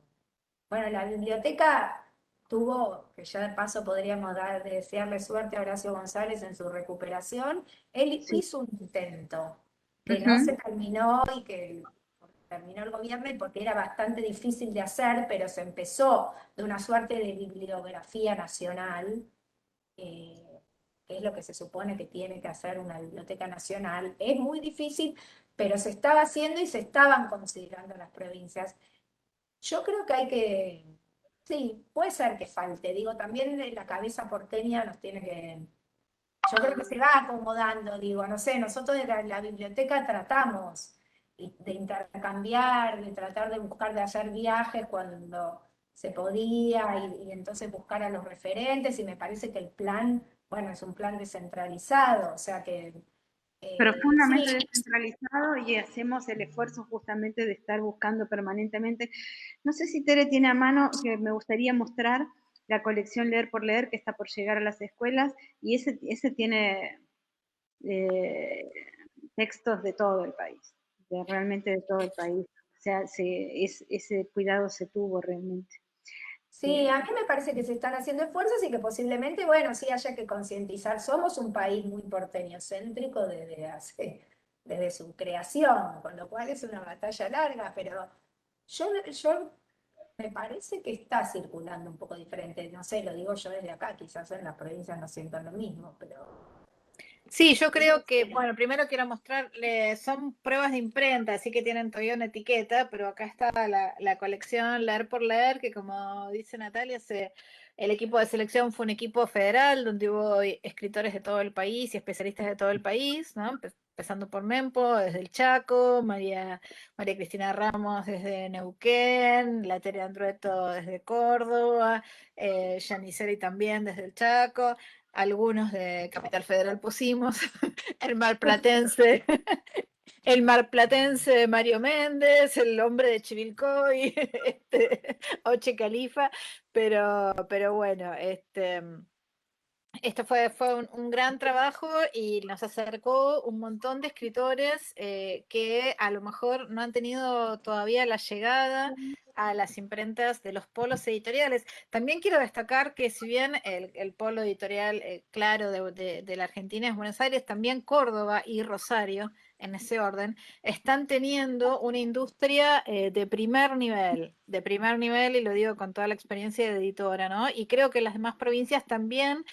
Bueno, la biblioteca tuvo, que ya de paso podríamos desearle suerte a Horacio González en su recuperación. Él
Sí.
hizo un intento que no se
Ujú.
terminó y que terminó el gobierno y porque era bastante difícil de hacer, pero se empezó de una suerte de bibliografía nacional, que es lo que se supone que tiene que hacer una biblioteca nacional. Es muy difícil, pero se estaba haciendo y se estaban considerando las provincias. Yo creo que hay que, sí, puede ser que falte, digo, también la cabeza porteña nos tiene que, yo creo que se va acomodando, digo, no sé, nosotros de la biblioteca tratamos de intercambiar, de tratar de buscar, de hacer viajes cuando se podía y entonces buscar a los referentes y me parece que el plan, bueno, es un plan descentralizado, o sea que
Profundamente
sí,
descentralizado y hacemos el esfuerzo justamente de estar buscando permanentemente. No sé si Tere tiene a mano, que me gustaría mostrar la colección Leer por Leer que está por llegar a las escuelas y ese tiene textos de todo el país, realmente de todo el país. O sea, ese cuidado se tuvo realmente.
sí, a mí me parece que se están haciendo esfuerzos y que posiblemente, bueno, sí haya que concientizar. Somos un país muy porteñocéntrico desde su creación, con lo cual es una batalla larga, pero yo me parece que está circulando un poco diferente. No sé, lo digo yo desde acá, quizás en las provincias no sientan lo mismo, pero...
Sí, yo creo que, bueno, primero quiero mostrarle, son pruebas de imprenta, así que tienen todavía una etiqueta, pero acá está la colección Leer por Leer, que como dice Natalia, el equipo de selección fue un equipo federal donde hubo escritores de todo el país y especialistas de todo el país, ¿no? Empezando por Mempo, desde el Chaco, María Cristina Ramos desde Neuquén, la Tere Andrueto desde Córdoba, Yaniseri también desde el Chaco. algunos de Capital Federal pusimos, el marplatense, el marplatense de Mario Méndez, el hombre de Chivilcoy, Oche Califa, pero bueno, esto fue un gran trabajo y nos acercó un montón de escritores que a lo mejor no han tenido todavía la llegada a las imprentas de los polos editoriales. También quiero destacar que si bien el polo editorial claro de la Argentina es Buenos Aires, también Córdoba y Rosario, en ese orden, están teniendo una industria de primer nivel, y lo digo con toda la experiencia de editora, ¿no? Y creo que las demás provincias también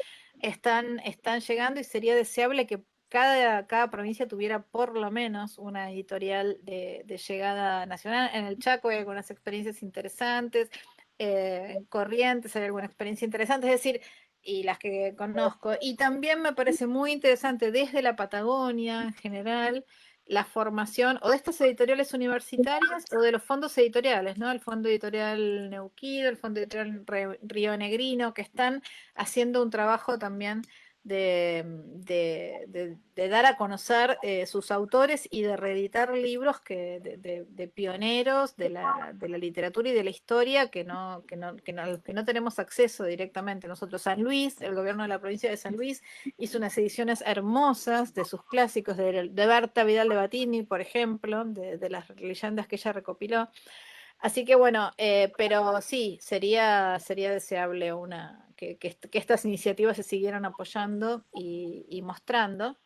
están llegando y sería deseable que cada provincia tuviera por lo menos una editorial de llegada nacional. En el Chaco hay algunas experiencias interesantes, en Corrientes hay alguna experiencia interesante, es decir, y las que conozco. Y también me parece muy interesante desde la Patagonia en general la formación o de estas editoriales universitarias o de los fondos editoriales, ¿no? El Fondo Editorial Neuquén, el Fondo Editorial Río Negrino, que están haciendo un trabajo también de dar a conocer sus autores y de reeditar libros de pioneros de la literatura y de la historia que no tenemos acceso directamente. Nosotros, San Luis, el gobierno de la provincia de San Luis, hizo unas ediciones hermosas de sus clásicos, de Berta Vidal de Batini, por ejemplo, de las leyendas que ella recopiló. Así que bueno, pero sí, sería deseable que estas iniciativas se siguieran apoyando y mostrando.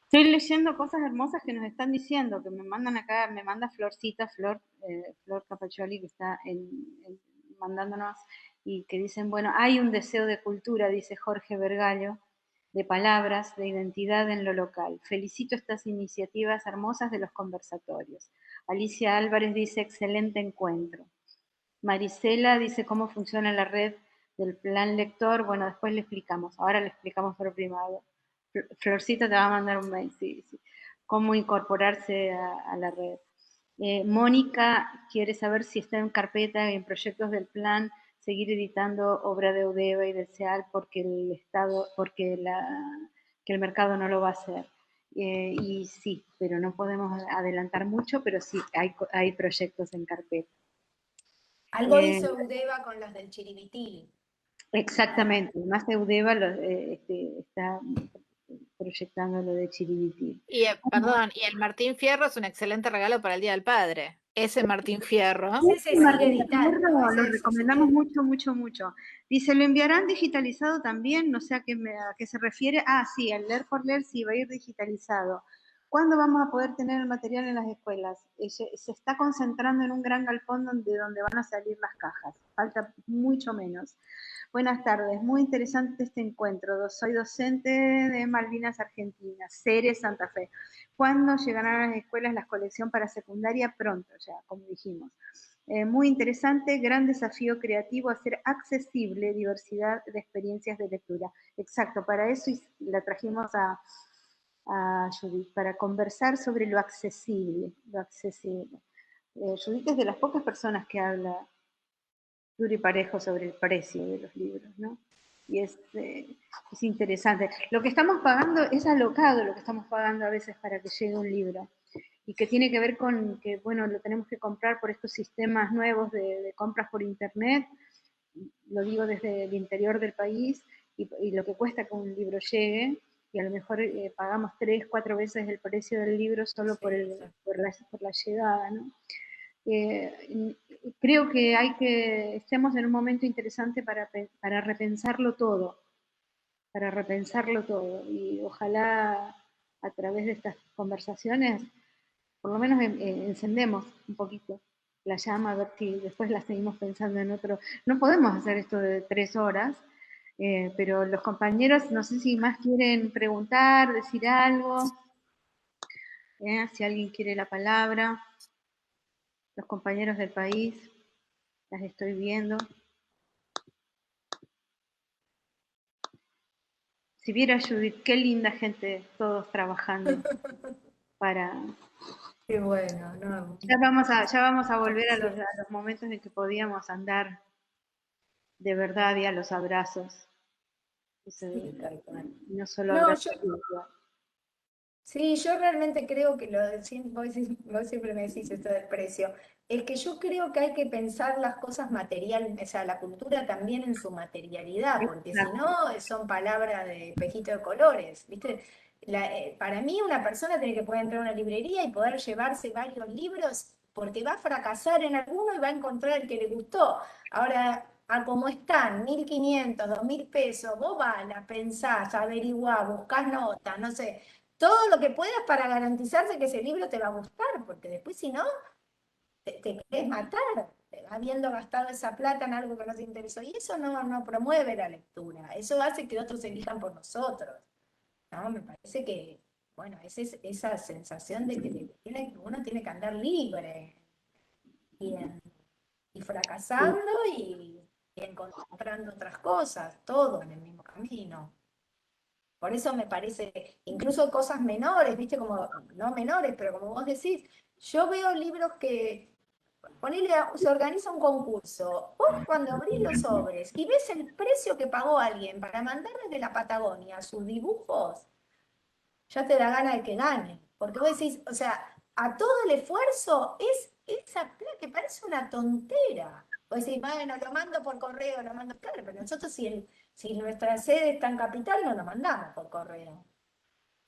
Estoy leyendo cosas hermosas que nos están diciendo, que me mandan acá, me manda Florcita, Flor Capaccioli, que está mandándonos, y que dicen, bueno, hay un deseo de cultura, dice Jorge Vergallo, de palabras, de identidad en lo local. Felicito estas iniciativas hermosas de los conversatorios. Alicia Álvarez dice, excelente encuentro. Marisela dice, ¿cómo funciona la red del plan lector? Bueno, después le explicamos, ahora le explicamos por privado. Florcita te va a mandar un mail, sí. Cómo incorporarse a la red. Mónica quiere saber si está en carpeta, en proyectos del plan, seguir editando obra de Udeva y del SEAL porque el mercado no lo va a hacer. Y sí, pero no podemos adelantar mucho, pero sí hay proyectos en carpeta.
Algo hizo Udeva con los del Chiribitil.
Exactamente, más Eudeva está proyectando lo de Chiribitil.
Y el Martín Fierro es un excelente regalo para el Día del Padre. Ese Martín Fierro.
Sí, se sigue
Martín
editando.
Fierro lo recomendamos mucho. Dice, ¿lo enviarán digitalizado también? No sé a qué se refiere. Ah, sí, el Leer por Leer sí va a ir digitalizado. ¿Cuándo vamos a poder tener el material en las escuelas? Se está concentrando en un gran galpón donde van a salir las cajas. Falta mucho menos. Buenas tardes, muy interesante este encuentro. Soy docente de Malvinas Argentinas, Ceres, Santa Fe. ¿Cuándo llegarán a las escuelas la colección para secundaria? Pronto ya, como dijimos. Muy interesante, gran desafío creativo, hacer accesible diversidad de experiencias de lectura. Exacto, para eso la trajimos a Judith, para conversar sobre lo accesible. Judith es de las pocas personas que habla duro y parejo sobre el precio de los libros, ¿no? Y es interesante. Lo que estamos pagando es alocado, lo que estamos pagando a veces para que llegue un libro, y que tiene que ver con que, bueno, lo tenemos que comprar por estos sistemas nuevos de compras por internet, lo digo desde el interior del país, y lo que cuesta que un libro llegue, y a lo mejor pagamos 3, 4 veces el precio del libro solo por la llegada, ¿no? Creo que estemos en un momento interesante para repensarlo todo, y ojalá a través de estas conversaciones por lo menos encendemos un poquito la llama, a ver si después la seguimos pensando en otro. No podemos hacer esto de 3 horas, pero los compañeros, no sé si más quieren preguntar, decir algo, si alguien quiere la palabra. Los compañeros del país, las estoy viendo. Si viera Judith, qué linda gente, todos trabajando para...
Qué bueno, ¿no?
Ya vamos a volver a los momentos en que podíamos andar de verdad y a los abrazos.
Sí, tal cual.
no solo
No,
hablar
yo,
de virtual.
sí, yo realmente creo que vos siempre me decís esto del precio, es que yo creo que hay que pensar las cosas materiales, o sea, la cultura también en su materialidad, porque si
Exacto.
no son palabras de espejito de colores, ¿viste? Para mí una persona tiene que poder entrar a una librería y poder llevarse varios libros porque va a fracasar en alguno y va a encontrar el que le gustó. Ahora, a como están, 1.500, 2.000 pesos, vos vas, la pensás, averiguás, buscás notas, no sé, todo lo que puedas para garantizarse que ese libro te va a gustar, porque después si no, te querés matar, habiendo gastado esa plata en algo que no te interesó. Y eso no promueve la lectura, eso hace que otros elijan por nosotros. ¿No? Me parece que, bueno, es esa sensación de que uno tiene que andar libre y, y fracasando y encontrando otras cosas, todo en el mismo camino. Por eso me parece, incluso cosas menores, viste, como, no menores, pero como vos decís, yo veo libros que, se organiza un concurso, vos cuando abrís los sobres y ves el precio que pagó alguien para mandar desde la Patagonia sus dibujos, ya te da ganas de que gane. Porque vos decís, o sea, a todo el esfuerzo es esa plata que parece una tontera. Vos decís, bueno, lo mando por correo, lo mando. Claro, pero nosotros si nuestra sede está en Capital, no lo mandamos por correo.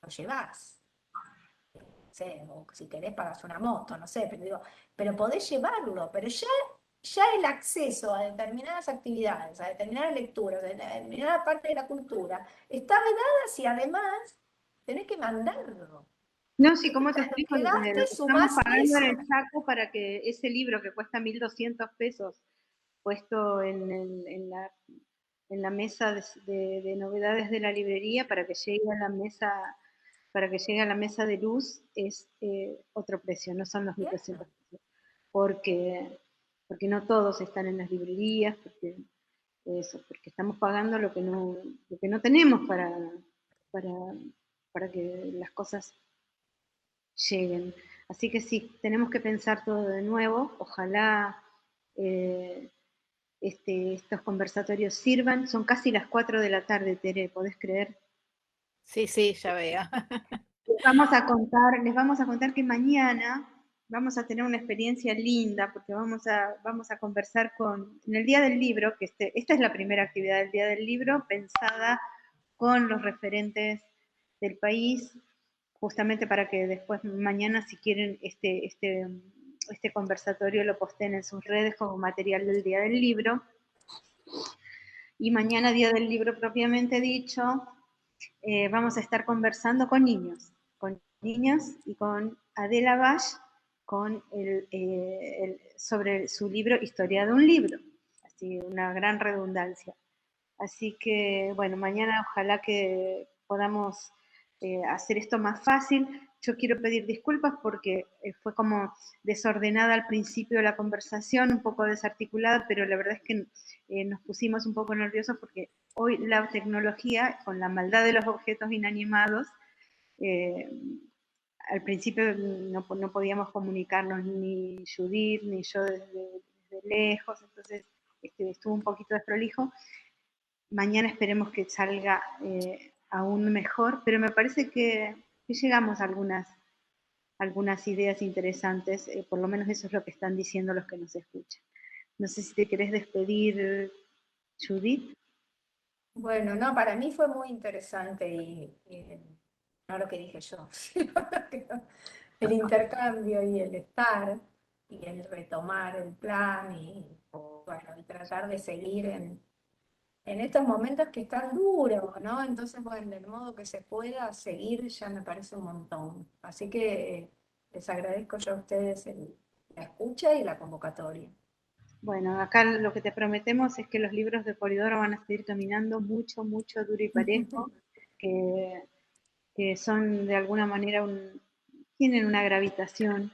Lo llevás. No sé, o si querés pagas una moto, no sé, pero digo, pero podés llevarlo, pero ya el acceso a determinadas actividades, a determinadas lecturas, a determinada parte de la cultura, está vedada si además tenés que mandarlo.
No, sí, ¿cómo te explico?
Que
Lo que
gastes,
estamos
sumás
pagando en
eso.
el saco para que ese libro que cuesta 1.200 pesos, puesto en la mesa de novedades de la librería para que llegue a la mesa, para que llegue a la mesa de luz, es otro precio, no son los 1.200 pesos. Porque no todos están en las librerías, porque estamos pagando lo que no tenemos para, para que las cosas lleguen. Así que sí, tenemos que pensar todo de nuevo. Ojalá eh, estos conversatorios sirvan. Son casi las 4 de la tarde, Tere, ¿podés creer?
Sí, sí, ya veo.
Les vamos a contar que mañana vamos a tener una experiencia linda, porque vamos a conversar en el Día del Libro, que esta es la primera actividad del Día del Libro, pensada con los referentes del país, justamente para que después mañana, si quieren, este conversatorio lo posteen en sus redes como material del Día del Libro. Y mañana, Día del Libro propiamente dicho, vamos a estar conversando con niños y con Adela Bash sobre su libro Historia de un libro. Así, una gran redundancia. Así que, bueno, mañana ojalá que podamos hacer esto más fácil. Yo quiero pedir disculpas porque fue como desordenada al principio de la conversación, un poco desarticulada, pero la verdad es que nos pusimos un poco nerviosos porque hoy la tecnología, con la maldad de los objetos inanimados, eh, al principio no podíamos comunicarnos ni Judith ni yo desde lejos, entonces estuvo un poquito desprolijo. Mañana esperemos que salga aún mejor, pero me parece que llegamos a algunas ideas interesantes, por lo menos eso es lo que están diciendo los que nos escuchan. No sé si te querés despedir, Judith.
Bueno, no, para mí fue muy interesante y no lo que dije yo, sino el intercambio y el estar y el retomar el plan bueno, y tratar de seguir en estos momentos que están duros, ¿no? Entonces, bueno, del modo que se pueda seguir ya me parece un montón. Así que les agradezco yo a ustedes la escucha y la convocatoria.
Bueno, acá lo que te prometemos es que los libros de Polidoro van a seguir caminando mucho, mucho, duro y parejo, que, que son de alguna manera tienen una gravitación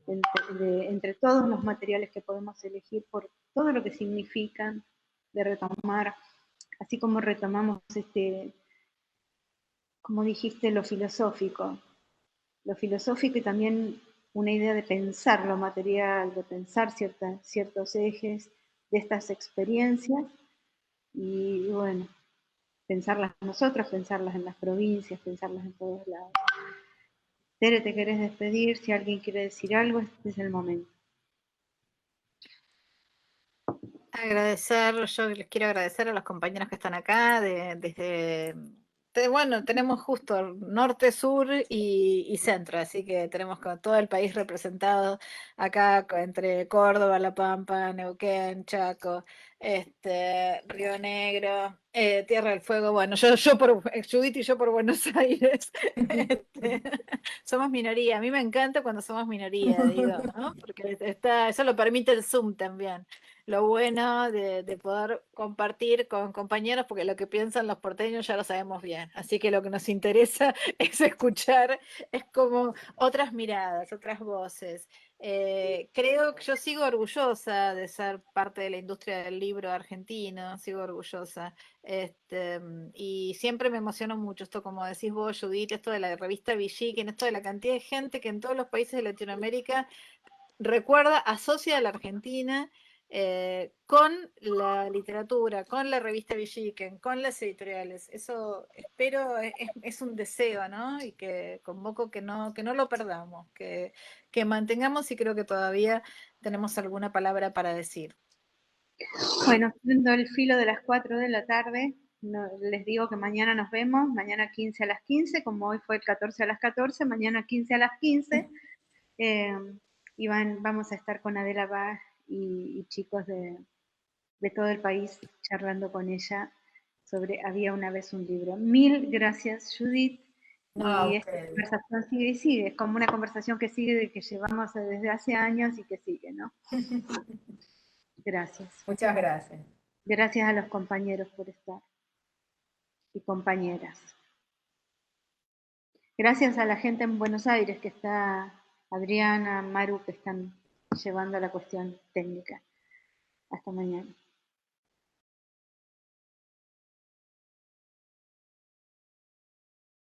entre todos los materiales que podemos elegir por todo lo que significan de retomar, así como retomamos como dijiste, lo filosófico y también una idea de pensar lo material, de pensar ciertos ejes de estas experiencias y bueno, pensarlas nosotros, pensarlas en las provincias, pensarlas en todos lados. Tere, ¿te querés despedir? Si alguien quiere decir algo, este es el momento.
Agradecer, yo les quiero agradecer a los compañeros que están acá, bueno, tenemos justo norte, sur y centro, así que tenemos todo el país representado acá entre Córdoba, La Pampa, Neuquén, Chaco, Río Negro, Tierra del Fuego, bueno, yo por Judith y yo por Buenos Aires, somos minoría, a mí me encanta cuando somos minoría, digo, ¿no? Porque eso lo permite el Zoom también. Lo bueno de poder compartir con compañeros, porque lo que piensan los porteños ya lo sabemos bien. Así que lo que nos interesa es escuchar, es como otras miradas, otras voces. Creo que yo sigo orgullosa de ser parte de la industria del libro argentino, sigo orgullosa. Y siempre me emociono mucho esto, como decís vos, Judith, esto de la revista Villiquen, esto de la cantidad de gente que en todos los países de Latinoamérica recuerda, asocia a la Argentina con la literatura, con la revista Villiquen, con las editoriales. Eso espero, es un deseo, ¿no? Y que convoco que no lo perdamos, que mantengamos, y creo que todavía tenemos alguna palabra para decir.
Bueno, siendo el filo de las 4 de la tarde, les digo que mañana nos vemos, mañana 15 a las 15, como hoy fue el 14 a las 14, mañana 15 a las 15. Y vamos a estar con Adela Bach y chicos de todo el país charlando con ella sobre Había una vez un libro. Mil gracias, Judith.
No,
Y esta conversación sigue y sigue, es como una conversación que sigue, de que llevamos desde hace años y que sigue, ¿no? Gracias.
Muchas gracias.
Gracias a los compañeros por estar y compañeras. Gracias a la gente en Buenos Aires que está, Adriana, Maru, que están llevando la cuestión técnica. Hasta mañana.